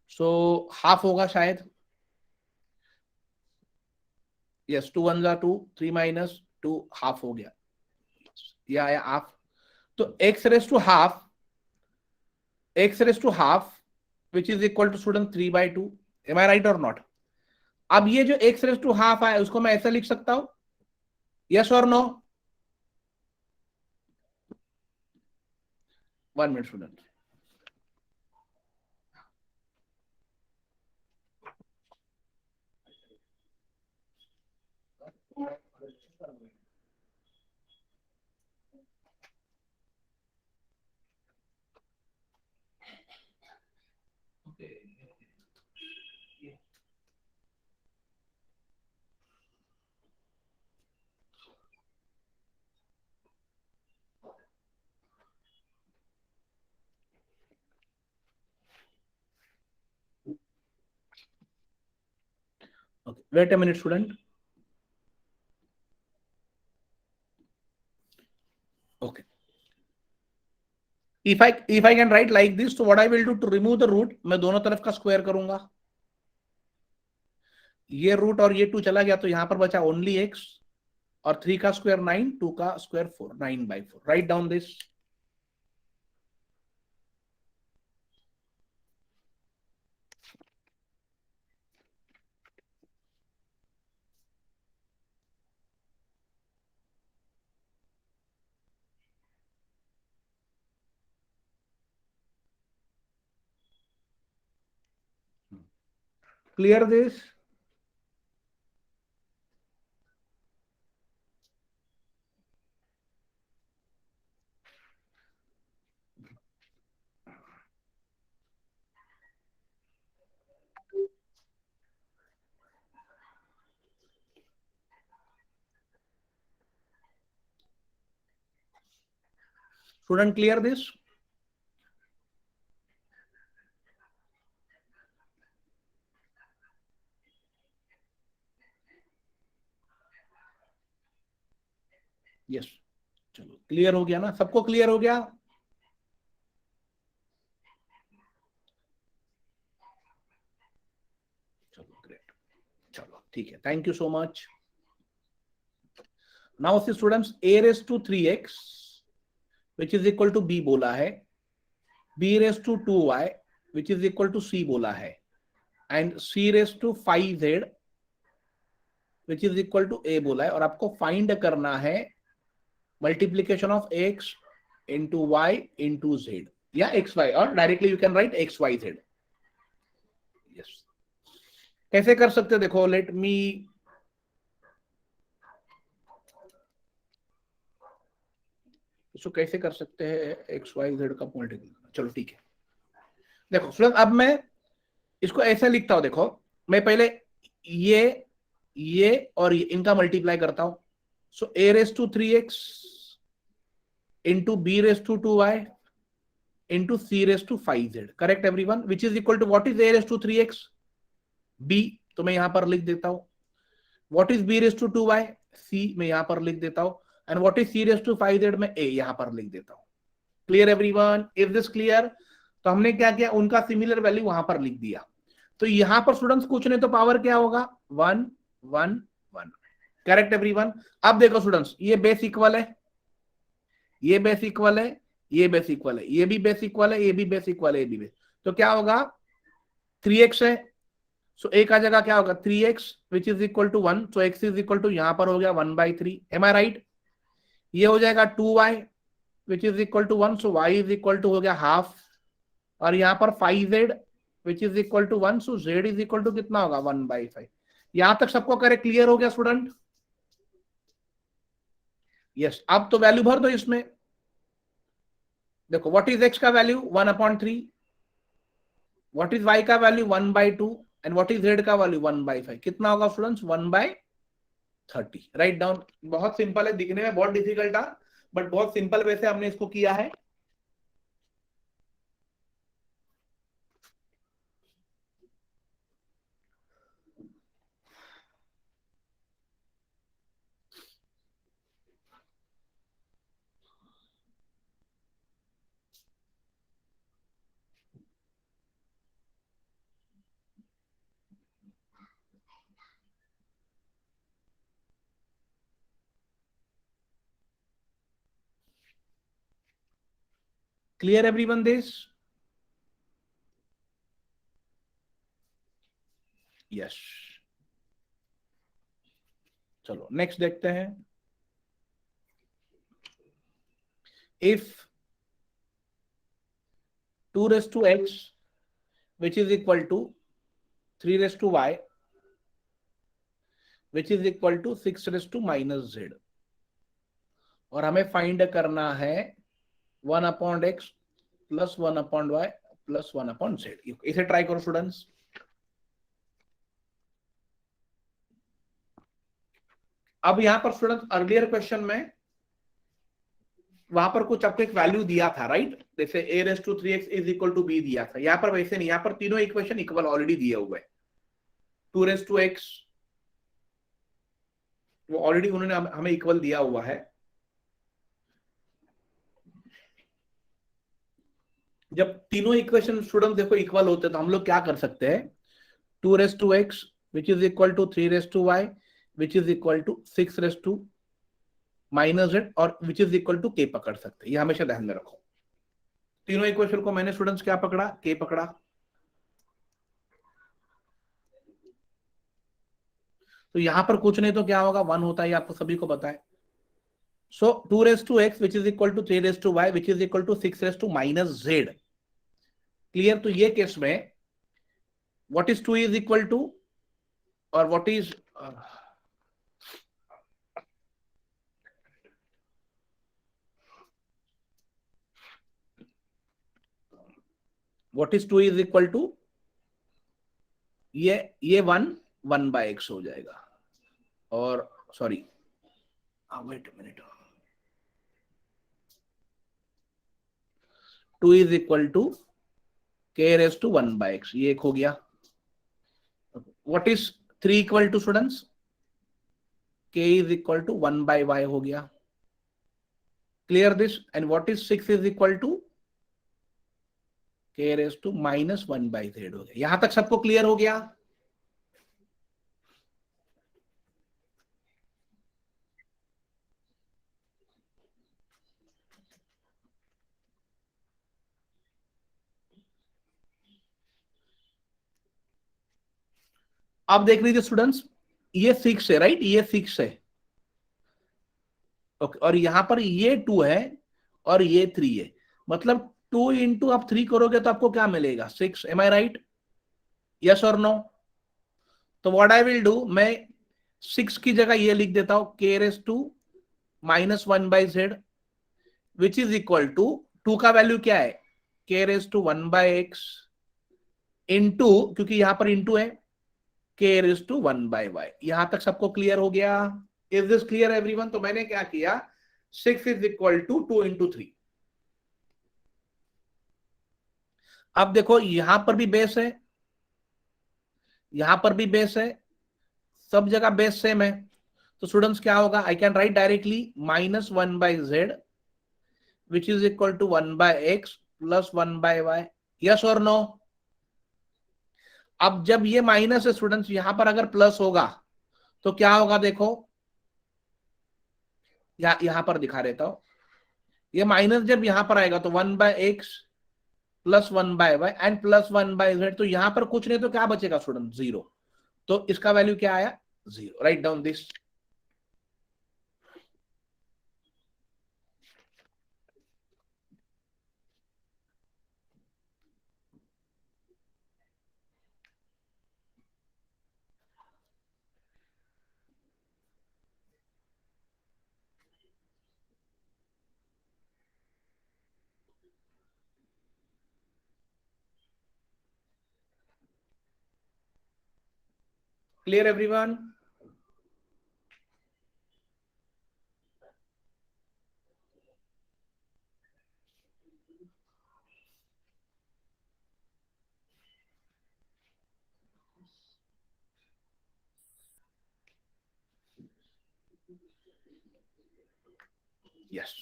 सो हाफ होगा शायद। यस, 2 1 2, 3 माइनस 2 हाफ हो गया, या आया हाफ। तो x raise to half, x raise to half which is equal to student 3/2। Am I right और नॉट? अब ये जो एक्स रेस टू हाफ आया उसको मैं ऐसा लिख सकता हूं, यस और no? 1 minute student. Okay, wait a minute student. Okay, if I can write like this, so what I will do to remove the root, मैं दोनों तरफ का स्क्वायर करूंगा। ये रूट और ये 2 चला गया, तो यहां पर बचा ओनली x, और 3 का स्क्वायर 9, 2 का square 4, 9/4। Right down this. Clear this? Student clear this? Clear हो गया ना, सबको क्लियर हो गया? चलो ग्रेट, चलो ठीक है, thank you so much. Now see students, a raise to 3x which is equal to b बोला है, b raise to 2y which is equal to c बोला है, and c raise to 5z which is equal to a बोला है, और आपको find करना है multiplication of x into y into z या xy, और directly you can write xyz। Yes, कैसे कर सकते हो देखो, लेट मी इसको कैसे कर सकते हैं एक्स वाई जेड का मल्टीप्लिकेशन। चलो ठीक है, देखो स्टूडेंट अब मैं इसको ऐसे लिखता हूं, देखो मैं पहले ये और ये इनका मल्टीप्लाई करता हूं। So a raise to 3x into b raise to 2y into c raise to 5z, correct everyone, which is equal to what is a raise to 3x b, तो मैं यहां पर लिख देता हूं। What is b raise to 2y c, मैं यहां पर लिख देता हूं। And what is c raise to 5z, मैं a यहां पर लिख देता हूं। Clear everyone, is this clear? तो हमने क्या किया, उनका सिमिलर वैल्यू वहां पर लिख दिया। तो यहां पर स्टूडेंट्स कुछ नहीं तो पावर क्या होगा, 1 1 1, करेक्ट एवरीवन। अब देखो स्टूडेंट्स, ये बेस इक्वल है, ये बेस इक्वल है, ये बेस इक्वल है, ये भी बेस इक्वल है, ये भी बेस इक्वल है, ये भी बेस, तो क्या होगा 3x है। सो एक आ जगह क्या होगा 3x which is equal to 1, so x is equal to यहां पर हो गया 1/3, एम आई राइट। ये हो जाएगा 2y which is equal to 1, so y is equal to हो गया हाफ, और यहां पर 5z which is equal to 1, so z is equal to कितना होगा 1/5। यहां तक सबको करे क्लियर हो गया स्टूडेंट? यस, अब तो वैल्यू भर दो इसमें। देखो व्हाट इज x का वैल्यू 1/3, व्हाट इज y का value 1/2, and what is z का वैल्यू 1/5, कितना होगा स्टूडेंट्स 1/30। राइट डाउन, बहुत सिंपल है, दिखने में बहुत डिफिकल्ट था, बट बहुत सिंपल वे से हमने इसको किया है। Clear everyone this? यस, चलो नेक्स्ट देखते हैं। If 2 raise to x which is equal to 3 raise to y which is equal to 6 raise to minus z, और हमें फाइंड करना है 1/x plus 1/y plus 1/z। इसे ट्राई करो students. अब यहां पर स्टूडेंट्स अर्लियर क्वेश्चन में वहां पर कुछ आपको एक वैल्यू दिया था, राइट, जैसे a raise to 3x is equal to b दिया था। यहां पर वैसे नहीं, यहां पर तीनों इक्वेशन इक्वल ऑलरेडी दिए हुए हैं। 2 रेस टू x वो ऑलरेडी उन्होंने हमें इक्वल दिया हुआ है। जब तीनों इक्वेशन स्टूडेंट देखो इक्वल होते हैं तो हम लोग क्या कर सकते हैं, 2 raise to x which is equal to 3 raise to y which is equal to 6 raise to minus z और which is equal to k पकड़ सकते हैं। ये हमेशा ध्यान में रखो। तीनों इक्वेशन को मैंने स्टूडेंट्स क्या पकड़ा, k पकड़ा। तो यहां पर कुछ नहीं तो क्या होगा 1 होता है, आपको सभी को पता है। So 2 raise to x which is equal to 3 raise to y which is equal to 6 raise to minus z। Clear? तो ये केस में what is 2 is equal to, और what is what is 2 is equal to, ये 1/x हो जाएगा, और sorry wait a minute, 2 is equal to k raise to 1/x, ये एक हो गया। What is 3 equal to students, k is equal to 1/y हो गया। Clear this, and what is 6 is equal to k raise to -1/z हो गया। यहां तक सबको क्लियर हो गया? अब देख लीजिए स्टूडेंट्स, ये 6 है राइट, ये 6 है ओके, और यहां पर ये 2 है और ये 3 है, मतलब 2 इंटू आप 3 करोगे तो आपको क्या मिलेगा? 6। Am I right? यस और नो? तो व्हाट आई विल डू, मैं 6 की जगह ये लिख देता हूं k raise to -1/z which is equal to 2 का वैल्यू क्या है? k raise to 1/x into, क्योंकि यहां पर इंटू है, k रेज टू 1/y। यहां तक सबको क्लियर हो गया? Is this clear everyone? तो मैंने क्या किया, 6 इज इक्वल टू 2 इंटू 3। अब देखो यहां पर भी बेस है, यहां पर भी बेस है, सब जगह बेस सेम है, तो स्टूडेंट्स क्या होगा, I can write directly -1/z which is equal to 1/x plus 1/y। Yes और नो? अब जब ये माइनस है स्टूडेंट्स, यहां पर अगर प्लस होगा तो क्या होगा, देखो यहां पर दिखा देता हूं, ये माइनस जब यहां पर आएगा तो 1/x plus 1/y and plus 1/z, तो यहां पर कुछ नहीं तो क्या बचेगा स्टूडेंट? 0। तो इसका वैल्यू क्या आया? 0। Right down this. Clear everyone? Yes,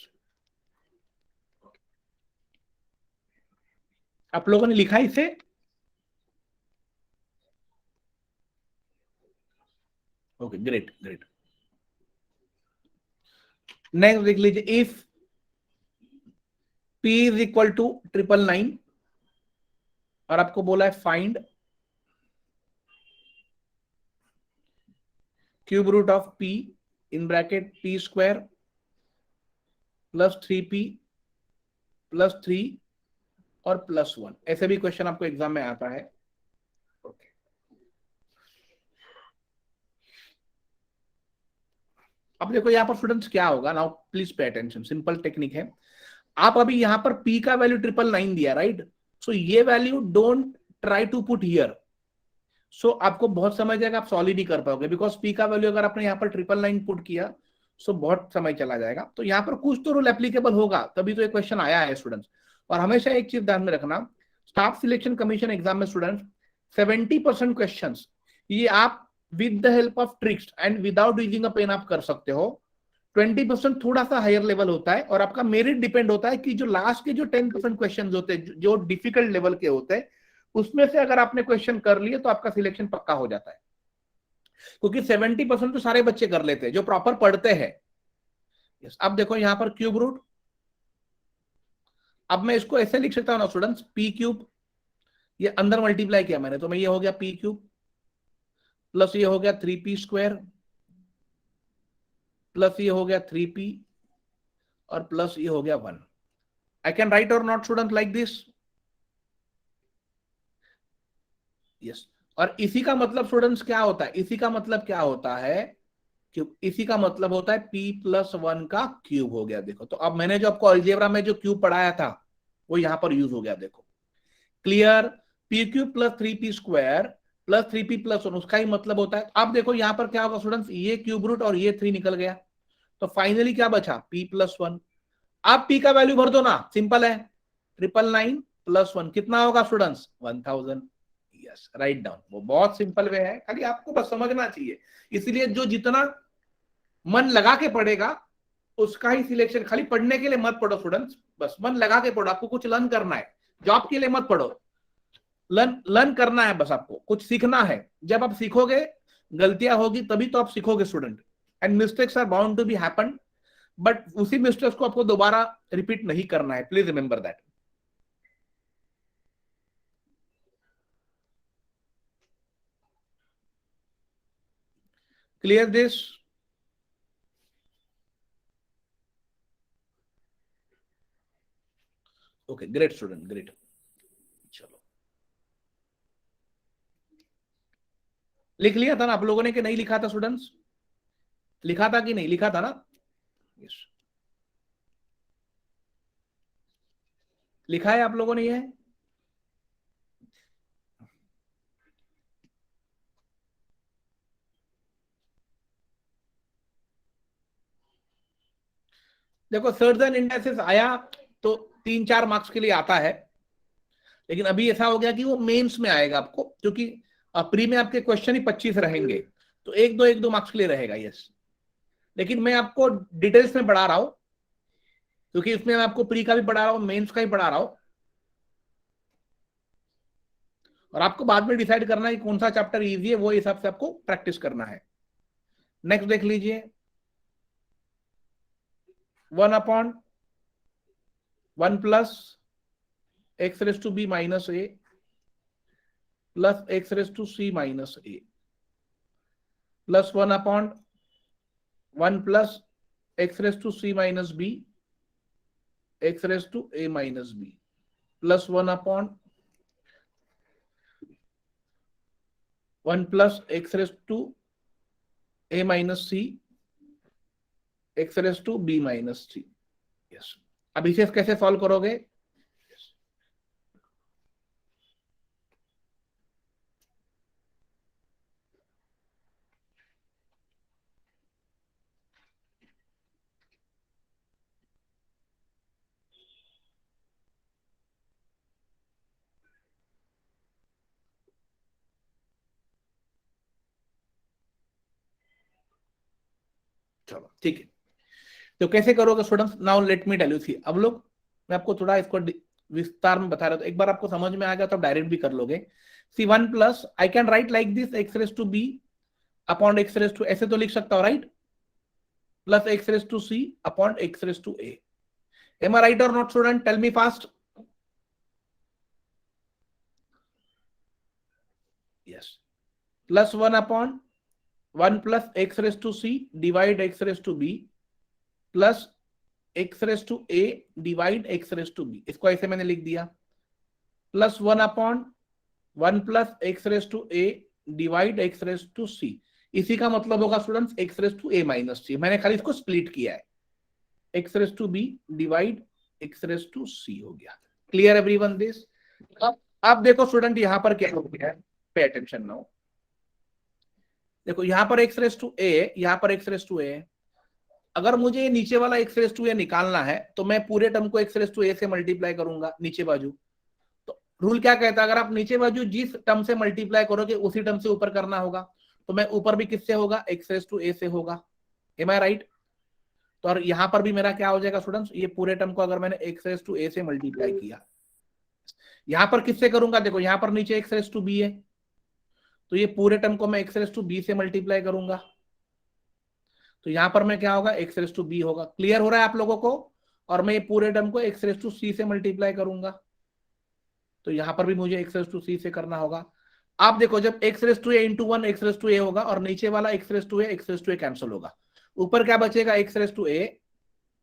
आप लोगों ने लिखा इसे? Okay, great great. नेक्स्ट देख लीजिए, if p is equal to 999 और आपको बोला है find cube root of p in bracket p square plus 3p plus 3 और प्लस 1, ऐसे भी क्वेश्चन आपको एग्जाम में आता है। ओके, अब देखो यहां पर स्टूडेंट्स क्या होगा, now please pay attention, simple technique है। आप अभी यहां पर p का वैल्यू 999 दिया राइट, सो ये value don't try to put here, so आपको बहुत समय जाएगा, आप सॉल्व ही नहीं कर पाओगे, बिकॉज p का वैल्यू अगर आपने यहाँ पर 999 पुट किया सो बहुत समय चला जाएगा। तो यहाँ पर कुछ तो रूल एप्लीकेबल होगा, तभी तो ये क्वेश्चन आया है स्टूडेंट्स। और हमेशा एक चीज ध्यान में रखना, स्टाफ सिलेक्शन कमीशन एग्जाम में स्टूडेंट्स 70% क्वेश्चन ये आप with the help of tricks and without using a pen आप कर सकते हो। 20% थोड़ा सा हायर लेवल होता है, और आपका मेरिट डिपेंड होता है कि जो लास्ट के जो 10% क्वेश्चन होते हैं जो डिफिकल्ट लेवल के होते हैं, उसमें से अगर आपने क्वेश्चन कर लिए तो आपका सिलेक्शन पक्का हो जाता है, क्योंकि 70% तो सारे बच्चे कर लेते हैं जो प्रॉपर पढ़ते हैं। यस, अब देखो यहां पर क्यूब रूट, अब मैं इसको ऐसे लिख सकता हूं ना स्टूडेंट्स, पी क्यूब, ये अंदर मल्टीप्लाई किया मैंने तो मैं ये हो गया पी क्यूब प्लस ये हो गया 3p स्क्वायर प्लस ये हो गया 3p और प्लस ये हो गया 1। आई कैन राइट और not student like this? Yes, और इसी का मतलब स्टूडेंट्स क्या होता है, इसी का मतलब क्या होता है, कि इसी का मतलब होता है p प्लस 1 का क्यूब हो गया। देखो, तो अब मैंने जो आपको अलजेब्रा में जो क्यूब पढ़ाया था वो यहां पर यूज हो गया। देखो clear, p cube plus 3p square plus 3p plus 1, उसका ही मतलब होता है। अब देखो यहां पर क्या होगा स्टूडेंट्स, ये क्यूब रूट और ये 3 निकल गया, तो फाइनली क्या बचा, p प्लस 1। आप p का वैल्यू भर दो ना, सिंपल है, 999 प्लस 1 कितना होगा स्टूडेंट्स? 1000। यस, राइट डाउन, वो बहुत सिंपल वे है, खाली आपको बस समझना चाहिए। इसलिए जो जितना मन लगा के पढ़ेगा उसका ही सिलेक्शन, खाली पढ़ने के लिए मत पढ़ो स्टूडेंट्स, बस मन लगा के पढ़ो, आपको कुछ लर्न करना है, जॉब के लिए मत पढ़ो, लर्न करना है, बस आपको कुछ सीखना है। जब आप सीखोगे, गलतियां होगी तभी तो आप सीखोगे student, and mistakes are bound to be happen, but उसी मिस्टेक्स को आपको दोबारा रिपीट नहीं करना है, please remember that. Clear this? Okay, great student, great. चलो, लिख लिया था ना आप लोगों ने कि नहीं लिखा था स्टूडेंट्स? लिखा था कि नहीं लिखा था ना? यस, लिखा है आप लोगों ने ये? देखो, सर्च एंड इंडेक्सेस आया तो 3-4 मार्क्स के लिए आता है, लेकिन अभी ऐसा हो गया कि वो मेंस में आएगा आपको, क्योंकि प्री में आपके क्वेश्चन ही 25 रहेंगे, तो 1-2 मार्क्स के लिए रहेगा। यस, लेकिन मैं आपको डिटेल्स में पढ़ा रहा हूं, क्योंकि इसमें मैं आपको प्री का भी पढ़ा रहा हूं, मेंस का भी पढ़ा रहा हूं, और आपको बाद में डिसाइड करना है कि कौन सा चैप्टर इजी है, वो हिसाब से आपको प्रैक्टिस करना है। नेक्स्ट देख लीजिए, 1/1 plus x raise to b minus a plus x raise to c minus a plus 1/1 plus x raise to c minus b x raise to A minus b plus 1/1 plus x raise to A minus c x raise to b minus c. Yes, अब इसे कैसे solve करोगे? चलो ठीक है, तो कैसे करोगे students? Now let me tell you. See, अब लोग, मैं आपको थोड़ा इसको विस्तार में बता रहा हूं, तो एक बार आपको समझ में आ गया तो आप डायरेक्ट भी कर लोगे। C 1 plus, I can write like this, x raise to B upon X raise to, ऐसे तो लिख सकता हूं, right? Plus x raise to C upon X raise to A. Am I right और not student? Tell me fast. Yes, plus 1/1 plus x raise to C divide x raise to B plus x raise to A divide x raise to B, इसको ऐसे मैंने लिख दिया, plus 1/1 plus x raise to A divide x raise to C. इसी का मतलब होगा students X raise to A minus C, मैंने खाली इसको स्प्लिट किया है, X raise to B divide x raise to C हो गया। Clear everyone this? अब देखो स्टूडेंट, यहां पर क्या हो गया है, पे अटेंशन नाउ। देखो यहां पर एक्स रेस टू ए, यहां पर एक्स रेस टू ए, अगर मुझे नीचे वाला एक्स रेस टू ए निकालना है तो मैं पूरे टर्म को एक्स रेस टू ए से मल्टीप्लाई करूंगा नीचे बाजू। तो रूल क्या कहता है, अगर आप नीचे बाजू जिस टर्म से मल्टीप्लाई करोगे उसी टर्म से ऊपर करना होगा, तो मैं ऊपर भी किससे होगा? एक्स रेस टू ए से होगा। M I right? तो और यहां पर भी मेरा क्या हो जाएगा स्टूडेंट्स, ये पूरे टर्म को अगर मैंने एक्स रेस टू ए से मल्टीप्लाई किया, यहां पर किससे करूंगा? देखो यहां पर नीचे एक्स रेस टू बी है, तो ये पूरे टर्म को मैं एक्स रेस टू बी से मल्टीप्लाई करूंगा, तो यहां पर मैं क्या होगा? एक्स रेस टू बी होगा। क्लियर हो रहा है आप लोगों को? और मैं ये पूरे टर्म को एक्स रेस टू सी से मल्टीप्लाई करूंगा, तो यहां पर भी मुझे एक्स रेस टू सी से करना होगा। आप देखो, जब X raise to A into 1 X raise to A होगा और नीचे वाला X raise to A cancel होगा, ऊपर क्या बचेगा? एक्स रेस टू ए,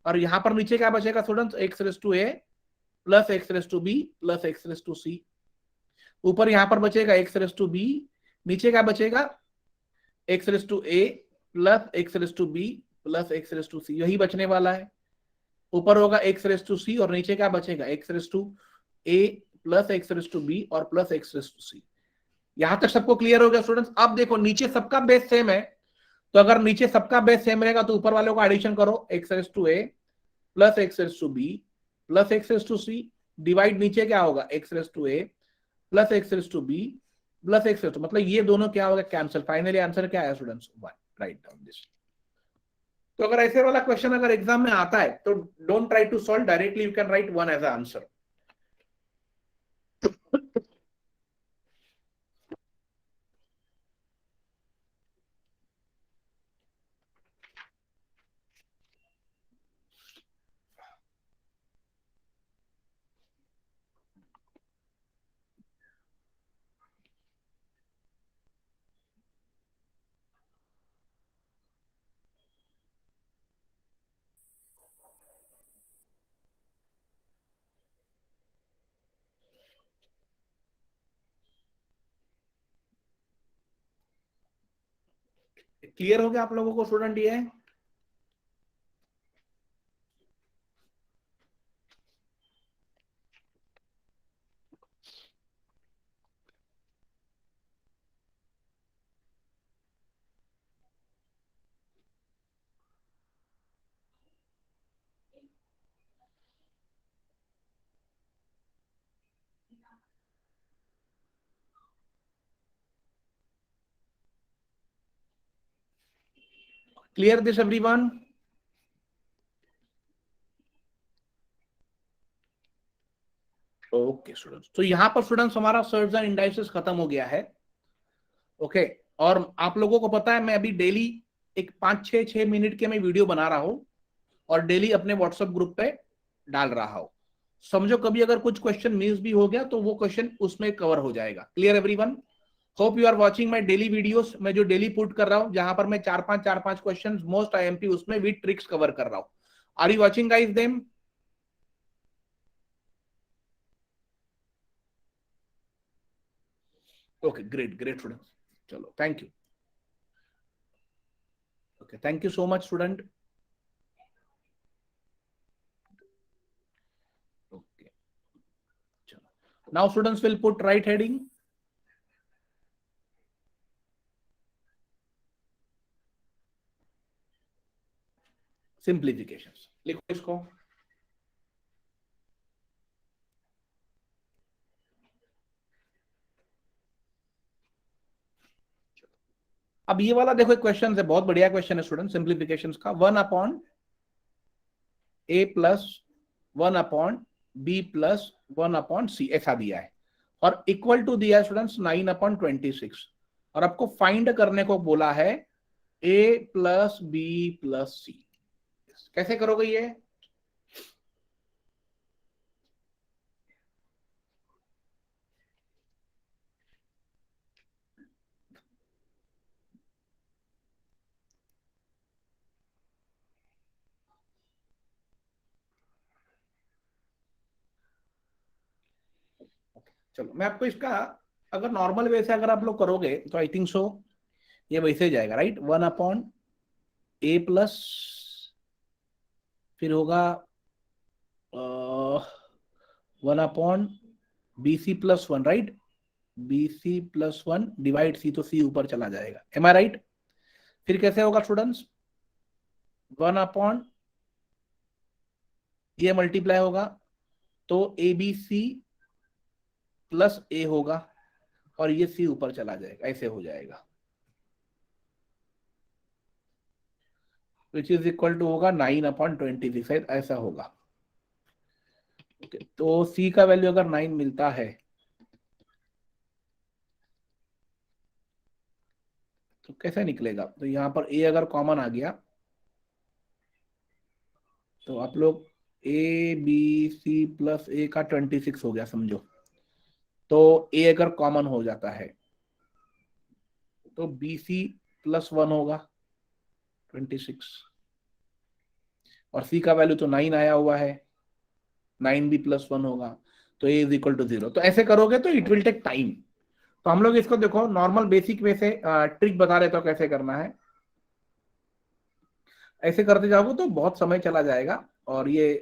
और यहां पर नीचे क्या बचेगा students? X raise to A plus x raise to B plus x raise to C. ऊपर यहां पर बचेगा एक्स रेस टू बी, नीचे क्या बचेगा? X raise to A plus x raise to B plus x raise to C, यही बचने वाला है। ऊपर होगा एक्स रेस टू सी और नीचे क्या बचेगा? X raise to A plus x raise to b और plus x raise to c. यहां तक सबको क्लियर हो गया स्टूडेंट्स? अब देखो नीचे सबका बेस सेम है, तो अगर नीचे सबका बेस सेम रहेगा तो ऊपर वालों का एडिशन करो, x raise to A plus x raise to B plus x raise to C divide नीचे क्या होगा? X raise to A plus x raise to B plus x raise to, मतलब ये दोनों क्या होगा? कैंसिल। फाइनली आंसर क्या है स्टूडेंट्स? 1। Write down this. तो अगर ऐसे वाला क्वेश्चन अगर एग्जाम में आता है तो don't try to solve directly, you can write one as a answer. Clear हो गया आप लोगों को स्टूडेंट ये? Clear this everyone? Okay students, तो यहाँ पर स्टूडेंट्स हमारा सर्ट्स एंड इंडाइसेस खत्म हो गया है। ओके, और आप लोगों को पता है मैं अभी डेली एक 5-6 मिनट के मैं वीडियो बना रहा हूँ और डेली अपने व्हाट्सएप ग्रुप पे डाल रहा हूँ। समझो कभी अगर कुछ क्वेश्चन मिस भी हो गया तो वो क्वेश्चन उसमें कवर हो जाएगा। Clear everyone? Hope you are watching my daily videos. मैं जो डेली पुट कर रहा हूँ जहां पर मैं 4-5 क्वेश्चन मोस्ट आईएमपी उसमें विद ट्रिक्स कवर कर रहा हूँ। Are you watching guys them? Okay, great great students, चलो thank you. Okay, thank you so much student. Okay, चलो now students will put write heading. Simplifications लिखो इसको। अब ये वाला देखो एक क्वेश्चन है, बहुत बढ़िया क्वेश्चन है स्टूडेंट सिंप्लीफिकेशंस का। 1/a+1/b+1/c ऐसा दिया है और इक्वल टू दिया है स्टूडेंट्स 9/26 और आपको फाइंड करने को बोला है a+b+c। कैसे करोगे ये? चलो मैं आपको इसका अगर नॉर्मल वे से अगर आप लोग करोगे तो आई थिंक सो ये वैसे जाएगा, राइट? 1/a+, फिर होगा 1/bc+1, right? bc+1 divide c, तो c ऊपर चला जाएगा। M I right? फिर कैसे होगा स्टूडेंट्स? 1/ ये मल्टीप्लाई होगा तो abc+a होगा और ये c ऊपर चला जाएगा, ऐसे हो जाएगा, विच इज इक्वल टू होगा 9/26, ऐसा होगा। ओके, तो c का वैल्यू अगर 9 मिलता है तो कैसे निकलेगा? तो यहाँ पर a अगर कॉमन आ गया तो आप लोग abc+a का 26 हो गया समझो। तो a अगर कॉमन हो जाता है तो bc+1 होगा 26 और c का वैल्यू तो 9 आया हुआ है, 9b+1 होगा तो a इज इक्वल टू 0। तो ऐसे करोगे तो इट विल टेक टाइम। तो हम लोग इसको देखो नॉर्मल बेसिक वे से ट्रिक बता रहे तो कैसे करना है। ऐसे करते जाओगे तो बहुत समय चला जाएगा और ये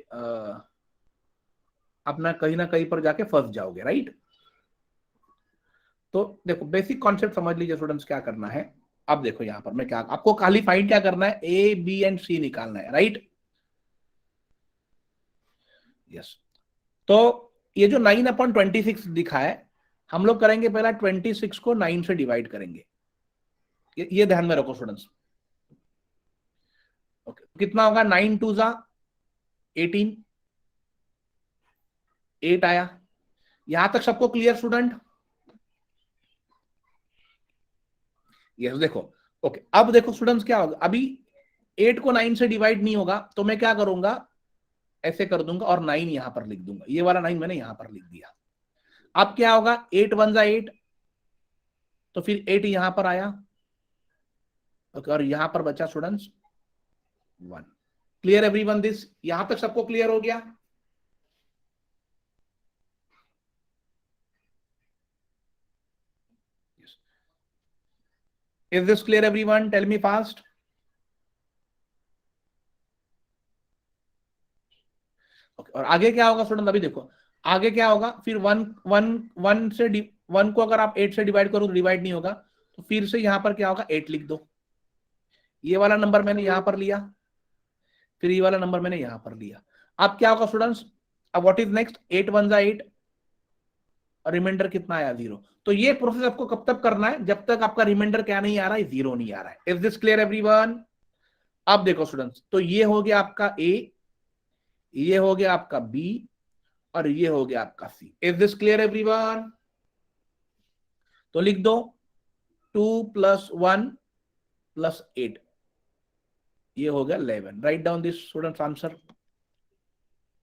अपना कहीं ना कहीं पर जाके फंस जाओगे, राइट? तो देखो बेसिक कॉन्सेप्ट समझ लीजिए स्टूडेंट्स, क्या करना है। अब देखो यहाँ पर मैं क्या आपको खाली फाइंड क्या करना है, ए बी एंड सी निकालना है, राइट? यस। तो ये जो 9/26 दिखा है, हम लोग करेंगे पहला 26 को 9 से डिवाइड करेंगे। ये ध्यान में रखो स्टूडेंट्स। ओके, कितना होगा 9 2 जा 18, 8 आया। यहां तक सबको क्लियर स्टूडेंट? यस देखो। ओके अब देखो स्टूडेंट्स क्या होगा, अभी 8 को 9 से डिवाइड नहीं होगा तो मैं क्या करूंगा, ऐसे कर दूंगा और 9 यहां पर लिख दूंगा, ये वाला 9 मैंने यहां पर लिख दिया। अब क्या होगा 8 1 जा 8, तो फिर 8 यहां पर आया। ओके और यहां पर बचा स्टूडेंट्स 1। Clear everyone this? यहां तक सबको क्लियर हो गया? Is this clear everyone? Tell me fast. Okay. और आगे क्या होगा स्टूडेंट, अभी देखो आगे क्या होगा, फिर 1 को अगर आप 8 से डिवाइड करो तो डिवाइड नहीं होगा, तो फिर से यहां पर क्या होगा 8 लिख दो। ये वाला नंबर मैंने यहां पर लिया, फिर ये वाला नंबर मैंने यहां पर लिया। अब क्या होगा स्टूडेंट्स, अब व्हाट इज नेक्स्ट, 8 1 जा 8 और रिमाइंडर कितना आया 0। तो ये प्रोसेस आपको कब तक करना है, जब तक आपका रिमाइंडर क्या नहीं आ रहा है, 0 नहीं आ रहा है। Is this clear everyone? अब देखो स्टूडेंट्स, तो ये हो गया आपका ए, ये हो गया आपका बी और ये हो गया आपका C. Is this clear everyone? तो लिख दो 2 + 1 + 8, ये हो गया 11। Right down this students answer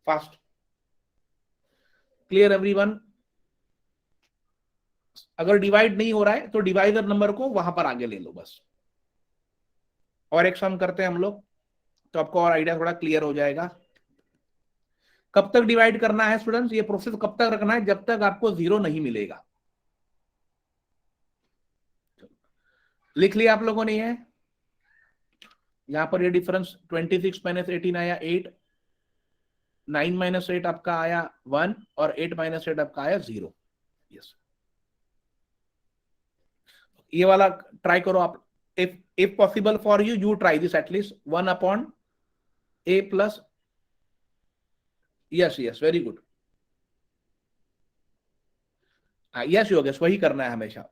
fast. Clear everyone? अगर डिवाइड नहीं हो रहा है तो डिवाइजर नंबर को वहां पर आगे ले लो बस। और एक सम करते हैं हम लोग, तो आपको और आइडिया थोड़ा क्लियर हो जाएगा। कब तक डिवाइड करना है स्टूडेंट्स, ये प्रोसेस कब तक रखना है, जब तक आपको 0 नहीं मिलेगा। लिख लिया आप लोगों ने? ये यहां पर ये डिफरेंस 26 - 18 आया 8, 9 - 8 आपका आया 1 और 8 - 8 आपका आया 0। यस ये वाला ट्राई करो आप, if possible for you, you try this at least 1/a plus, yes very good। Yes Yogesh वही करना है हमेशा,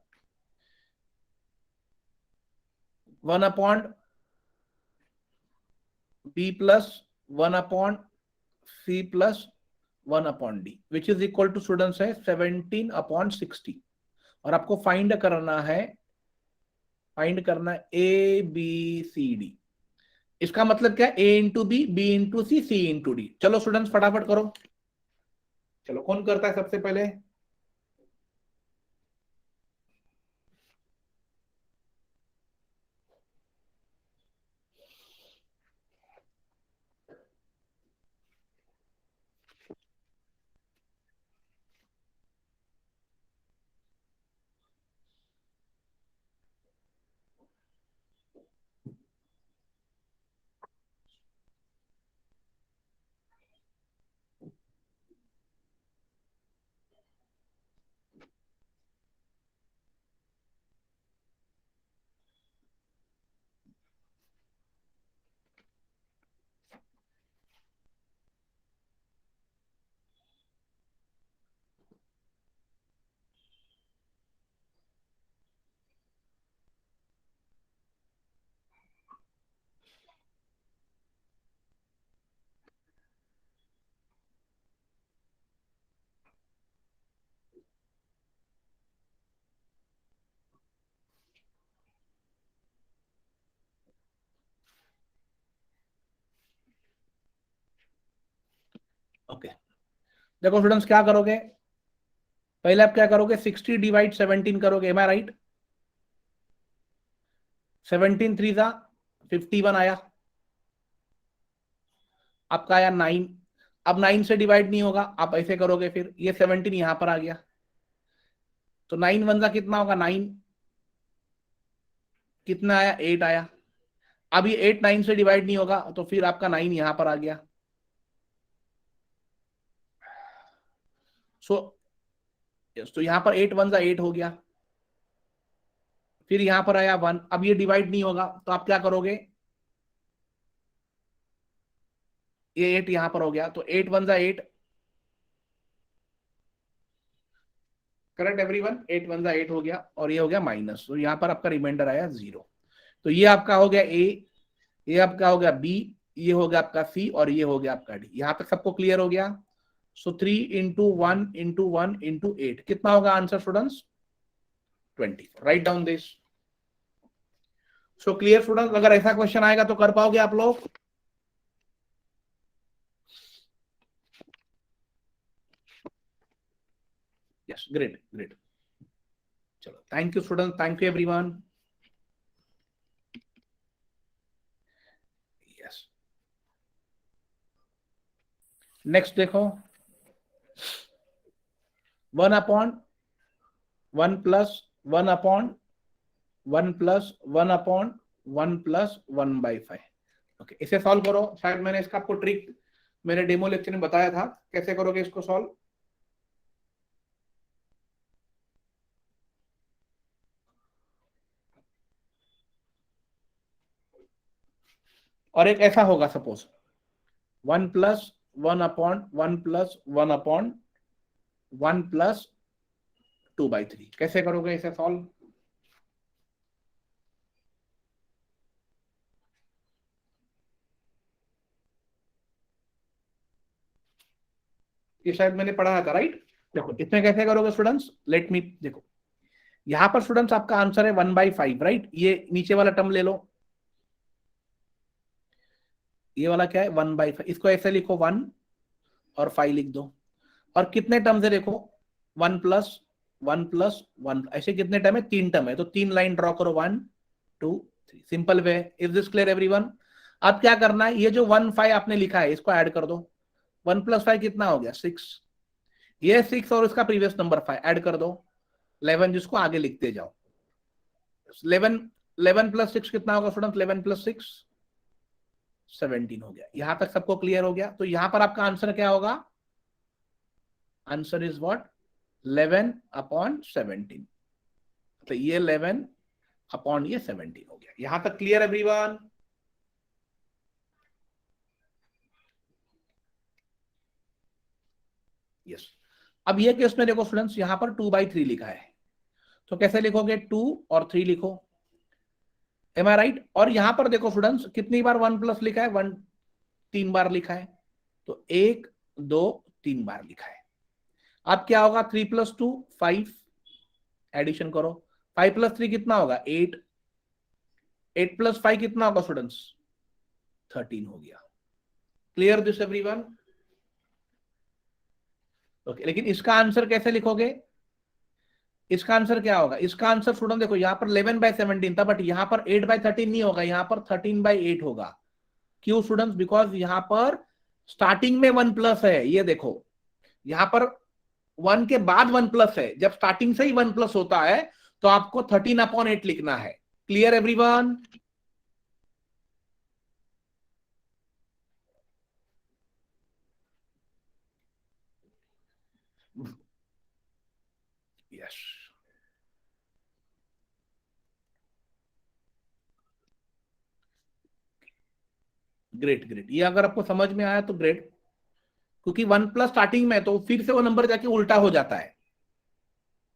1/b plus 1/c plus 1/d which is equal to students है 17/60। और आपको फाइंड करना है ए बी सी डी। इसका मतलब क्या, a into b, b into c, c into d. चलो स्टूडेंट्स फटाफट करो। चलो कौन करता है सबसे पहले? ओके देखो स्टूडेंट्स क्या करोगे, पहले आप क्या करोगे 60 डिवाइड 17 करोगे, एम आई राइट? 17 3 था 51 आया, आपका आया 9। अब 9 से डिवाइड नहीं होगा, आप ऐसे करोगे, फिर ये 17 यहां पर आ गया, तो 9 1 का कितना होगा 9, कितना आया 8 आया। अब ये 8 9 से डिवाइड नहीं होगा, तो फिर आपका 9 यहां पर आ गया। सो तो यहां पर 8 1 का 8 हो गया, फिर यहां पर आया 1। अब ये डिवाइड नहीं होगा तो आप क्या करोगे, ये 8 यहां पर हो गया, तो 8 1 का 8, करेक्ट एवरीवन, 8 1 का 8 हो गया और ये हो गया माइनस, तो यहां पर आपका रिमाइंडर आया 0। तो ये आपका हो गया ए, ये आपका हो गया बी, ये हो गया आपका सी और ये हो गया आपका डी। यहां तक सबको क्लियर हो गया? सो 3 इंटू 1 इंटू 1 इंटू 8 कितना होगा answer students? 20। Write down this. So clear students, अगर ऐसा क्वेश्चन आएगा तो कर पाओगे आप लोग? Yes, great great. चलो, thank you student, thank you everyone. Yes, next देखो, 1 upon 1 plus 1 upon 1 plus 1 upon 1 plus 1/5। Okay, इसे सॉल्व करो। शायद मैंने इसका आपको ट्रिक मेरे डेमो लेक्चर में बताया था, कैसे करोगे इसको सॉल्व। और एक ऐसा होगा suppose 1 plus 1 upon 1 plus 1 upon 1 plus 2/3। कैसे करोगे इसे सॉल्व? ये शायद मैंने पढ़ाया था, राइट? देखो इसमें कैसे करोगे स्टूडेंट्स, लेट मी देखो। यहां पर स्टूडेंट्स आपका आंसर है 1/5, राइट? ये नीचे वाला टर्म ले लो, ये वाला क्या है 1/5। इसको ऐसे लिखो 1 और 5 लिख दो। और कितने टर्म्स है देखो, 1 प्लस 1 प्लस 1, ऐसे कितने टर्म है? 3 टर्म है। तो 3 लाइन ड्रॉ करो, 1 2 3। Simple way. Is this clear everyone? अब क्या करना है, ये जो 1 5 आपने लिखा है इसको ऐड कर दो। 1 प्लस 5 कितना हो गया? 6। ये 6 और इसका प्रीवियस नंबर 5 ऐड कर दो, 11, जिसको आगे लिखते जाओ। 11 11 प्लस 6 कितना होगा स्टूडेंट? 11 प्लस 6 17 हो गया। यहां तक सबको क्लियर हो गया? तो यहां पर आपका आंसर क्या होगा? Answer is what? 11 अपॉन 17। तो ये 11 अपॉन ये 17 हो गया। यहां तक क्लियर एवरीवन? यस। अब ये केस में देखो स्टूडेंट्स, यहां पर 2/3 लिखा है, तो कैसे लिखोगे? 2 और 3 लिखो। M I right? और यहां पर देखो स्टूडेंट्स, कितनी बार 1 प्लस लिखा है? 1 3 बार लिखा है। तो 1 2 3 बार लिखा है। अब क्या होगा? 3 प्लस 2 5, एडिशन करो। 5 प्लस 3 कितना होगा? 8। 8 प्लस 5 कितना होगा स्टूडेंट्स? 13 हो गया। Clear this everyone? ओके, लेकिन इसका आंसर कैसे लिखोगे? इसका आंसर क्या होगा? इसका आंसर स्टूडेंट देखो, यहां पर 11/17 था, बट यहां पर 8/13 नहीं होगा, यहां पर 13/8 होगा। क्यों स्टूडेंट्स? बिकॉज यहां पर स्टार्टिंग में 1 प्लस है। ये देखो, यहां पर 1 के बाद 1 प्लस है। जब स्टार्टिंग से ही 1 प्लस होता है तो आपको 13/8 लिखना है। Clear everyone? Yes, great great. ये अगर आपको समझ में आया तो ग्रेट, क्योंकि 1 प्लस स्टार्टिंग में तो फिर से वो नंबर जाके उल्टा हो जाता है।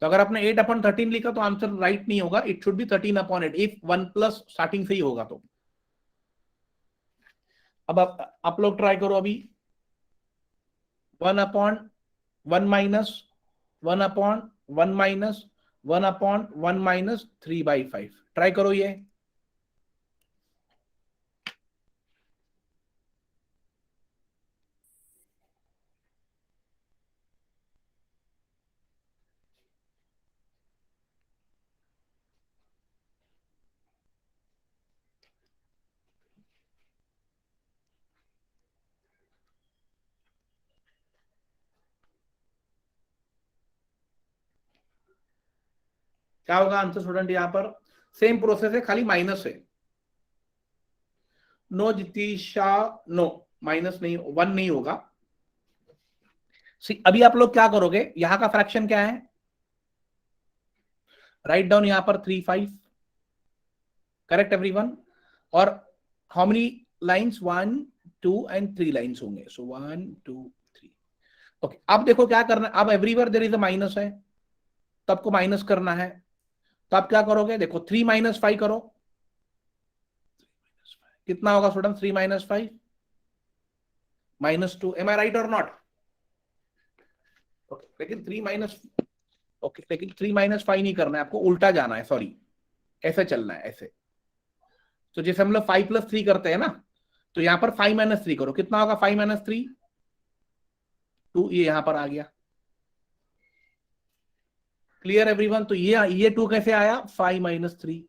तो अगर आपने 8/13 लिखा तो आंसर राइट नहीं होगा, it should be 13/8 if 1 plus starting से ही होगा तो। अब आप लोग ट्राई करो अभी। 1/1 माइनस 1/1 माइनस 1/1 माइनस 3/5। ट्राई करो ये। क्या होगा आंसर स्टूडेंट? यहां पर सेम प्रोसेस है, खाली माइनस है। नो जितीशा, नो, माइनस नहीं, 1 नहीं होगा। अभी आप लोग क्या करोगे, यहां का फ्रैक्शन क्या है? राइट डाउन यहां पर 3 5। Correct everyone? और how many lines? 1 2 and 3 lines होंगे। सो 1 2 3। ओके, अब देखो क्या करना है। अब everywhere there is a minus है, तो आपको माइनस करना है। तो आप क्या करोगे? देखो 3 - 5 करो, कितना होगा स्टूडेंट? 3 - 5 -2, एम आई राइट और नॉट? ओके, लेकिन 3 माइनस, ओके लेकिन 3 - 5 नहीं करना है आपको, उल्टा जाना है, सॉरी ऐसे चलना है ऐसे। तो जैसे हम लोग 5 + 3 करते हैं ना, तो यहाँ पर 5 - 3 करो, कितना होगा 5 - 3? 2, ये यहां पर आ गया। Clear everyone? तो ये 2 कैसे आया? 5 - 3।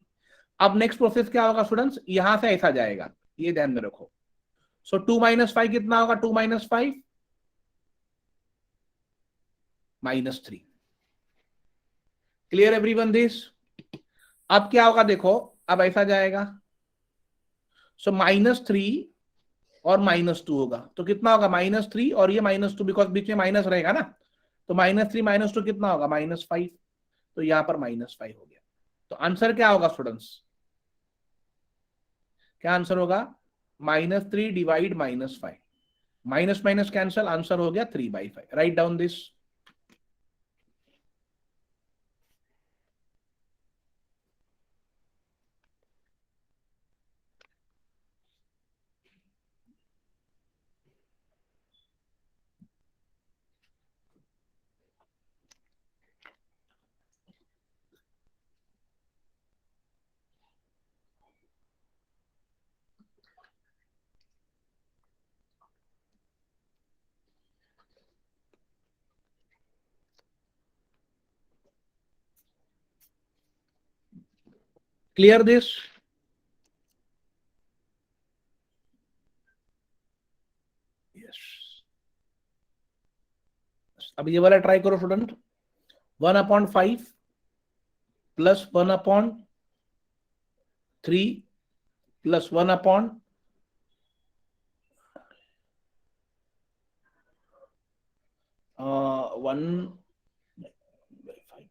अब नेक्स्ट प्रोसेस क्या होगा स्टूडेंट्स, यहां से ऐसा जाएगा, ये ध्यान में रखो। सो 2 - 5 कितना होगा? 2 - 5 -3। Clear everyone this? अब क्या होगा देखो, अब ऐसा जाएगा। सो -3 और -2 होगा, तो कितना होगा? -3 और ये -2, बिकॉज बीच में माइनस रहेगा ना, तो -3 - 2 कितना होगा? -5। तो यहां पर -5 हो गया। तो आंसर क्या होगा स्टूडेंट्स? क्या आंसर होगा? -3 divide -5, minus minus cancel, answer हो गया 3/5। Right down this. Clear this? Yes. अब ये वाला ट्राई करो student. 1/5 plus 1/3 plus 1/1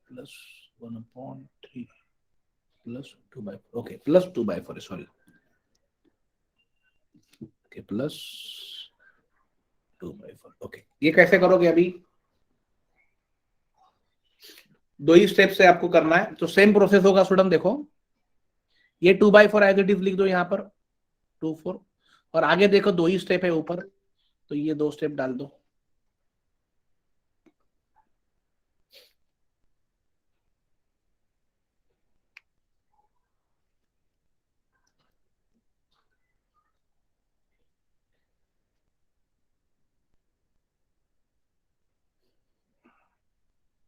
plus 1/3 plus 2/4, okay plus 2/4, sorry, okay plus 2/4। Okay, ये कैसे करोगे? अभी दो ही स्टेप से आपको करना है, तो सेम प्रोसेस होगा स्टूडेंट। देखो ये 2/4 एज इट इज लिख दो यहाँ पर, 2 4, और आगे देखो दो ही स्टेप है ऊपर, तो ये 2 स्टेप डाल दो।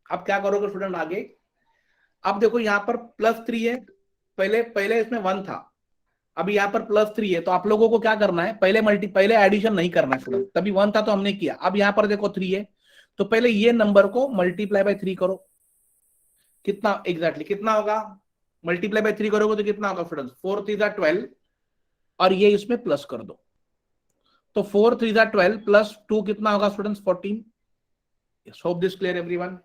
अब क्या करोगे स्टूडेंट आगे? अब देखो यहाँ पर +3 है, पहले पहले इसमें 1 था, अब यहाँ पर +3 है, तो आप लोगों को क्या करना है? पहले एडिशन नहीं करना स्टूडेंट, तभी 1 था तो हमने किया। अब यहाँ पर देखो 3 है, तो पहले ये नंबर को मल्टीप्लाई बाय 3 करो। कितना एग्जैक्टली कितना होगा? मल्टीप्लाई बाय 3 करोगे तो कितना होगा स्टूडेंट? 4 3 12, और ये इसमें प्लस कर दो, तो 4 3 12 प्लस 2 कितना होगा students? 14। Hope this clear everyone?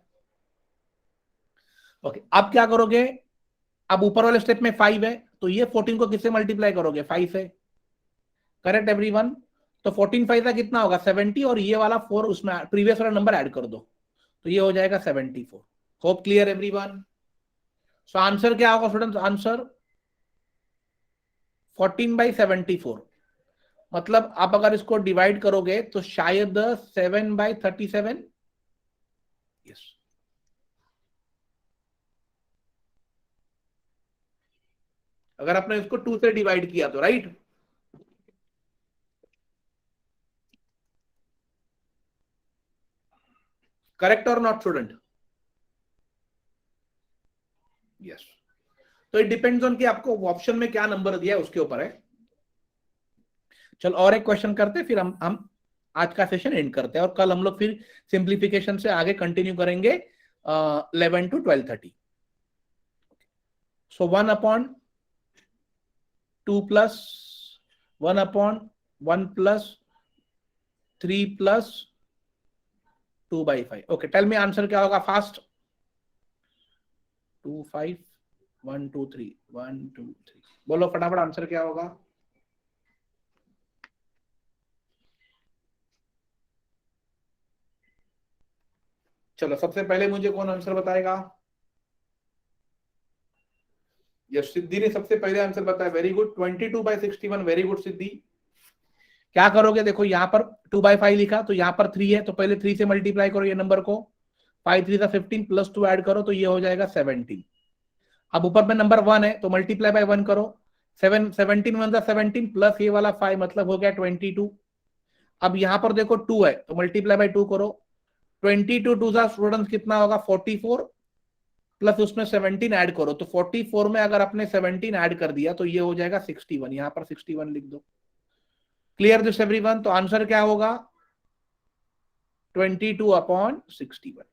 Okay, अब क्या करोगे? अब ऊपर वाले स्टेप में 5 है, तो ये 14 को किससे मल्टीप्लाई करोगे? 5 से। Correct everyone? तो 14 5 का कितना होगा? 70, और ये वाला 4 उसमें प्रीवियस वाला नंबर ऐड कर दो, तो ये हो जाएगा 74। Hope clear everyone? So answer क्या होगा स्टूडेंट्स? आंसर 14/74। मतलब आप अगर इसको डिवाइड करोगे तो शायद 7/37। यस, अगर आपने इसको 2 से डिवाइड किया तो, राइट? करेक्ट और नॉट स्टूडेंट? यस। तो इट डिपेंड्स ऑन कि आपको ऑप्शन में क्या नंबर दिया है उसके ऊपर है। चल और एक क्वेश्चन करते, फिर हम आज का सेशन एंड करते हैं, और कल हम लोग फिर सिंप्लीफिकेशन से आगे कंटिन्यू करेंगे 11 to 12:30। So 1/2 plus 1/1 plus 3 plus 2/5। Okay, tell me answer क्या होगा फास्ट? 2 5 1 2 3 1 2 3, बोलो फटाफट आंसर क्या होगा? चलो सबसे पहले मुझे कौन आंसर बताएगा? यस, सिद्धि ने सबसे पहले आंसर बताया, वेरी गुड। 22/61, वेरी गुड सिद्धि। क्या करोगे, देखो यहाँ पर 2/5 लिखा तो यहाँ पर 3 है, तो पहले 3 से मल्टीप्लाई करो ये नंबर को, 5 3 15 प्लस 2 ऐड करो तो ये हो जाएगा 17। अब ऊपर में नंबर 1 है तो मल्टीप्लाई बाय 1 करो, 17 1 17 प्लस ये वाला 5 मतलब हो गया 22। अब यहाँ पर देखो 2 है तो मल्टीप्लाई बाय 2 करो, 22 2 स्टूडेंट कितना होगा 44 प्लस उसमें 17 ऐड करो, तो 44 में अगर आपने 17 ऐड कर दिया तो ये हो जाएगा 61, यहाँ पर 61 लिख दो। Clear this everyone? तो आंसर क्या होगा 22/61।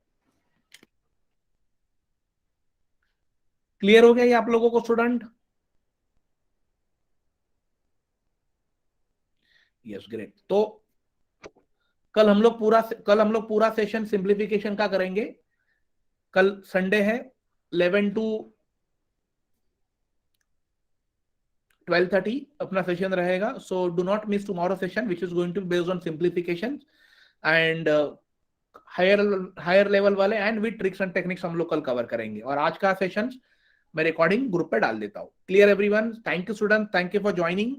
क्लियर हो गया ये आप लोगों को स्टूडेंट? Yes great. तो कल हम लोग पूरा सेशन सिंप्लीफिकेशन का करेंगे। कल संडे है, 11 to 12:30 अपना सेशन रहेगा। So do not miss tomorrow session which is going to based on simplification and higher level वाले and with tricks and techniques हम लोग कल कवर करेंगे। और आज का सेशन मैं रिकॉर्डिंग ग्रुप पे डाल देता हूँ। Clear everyone? Thank you student, thank you for joining.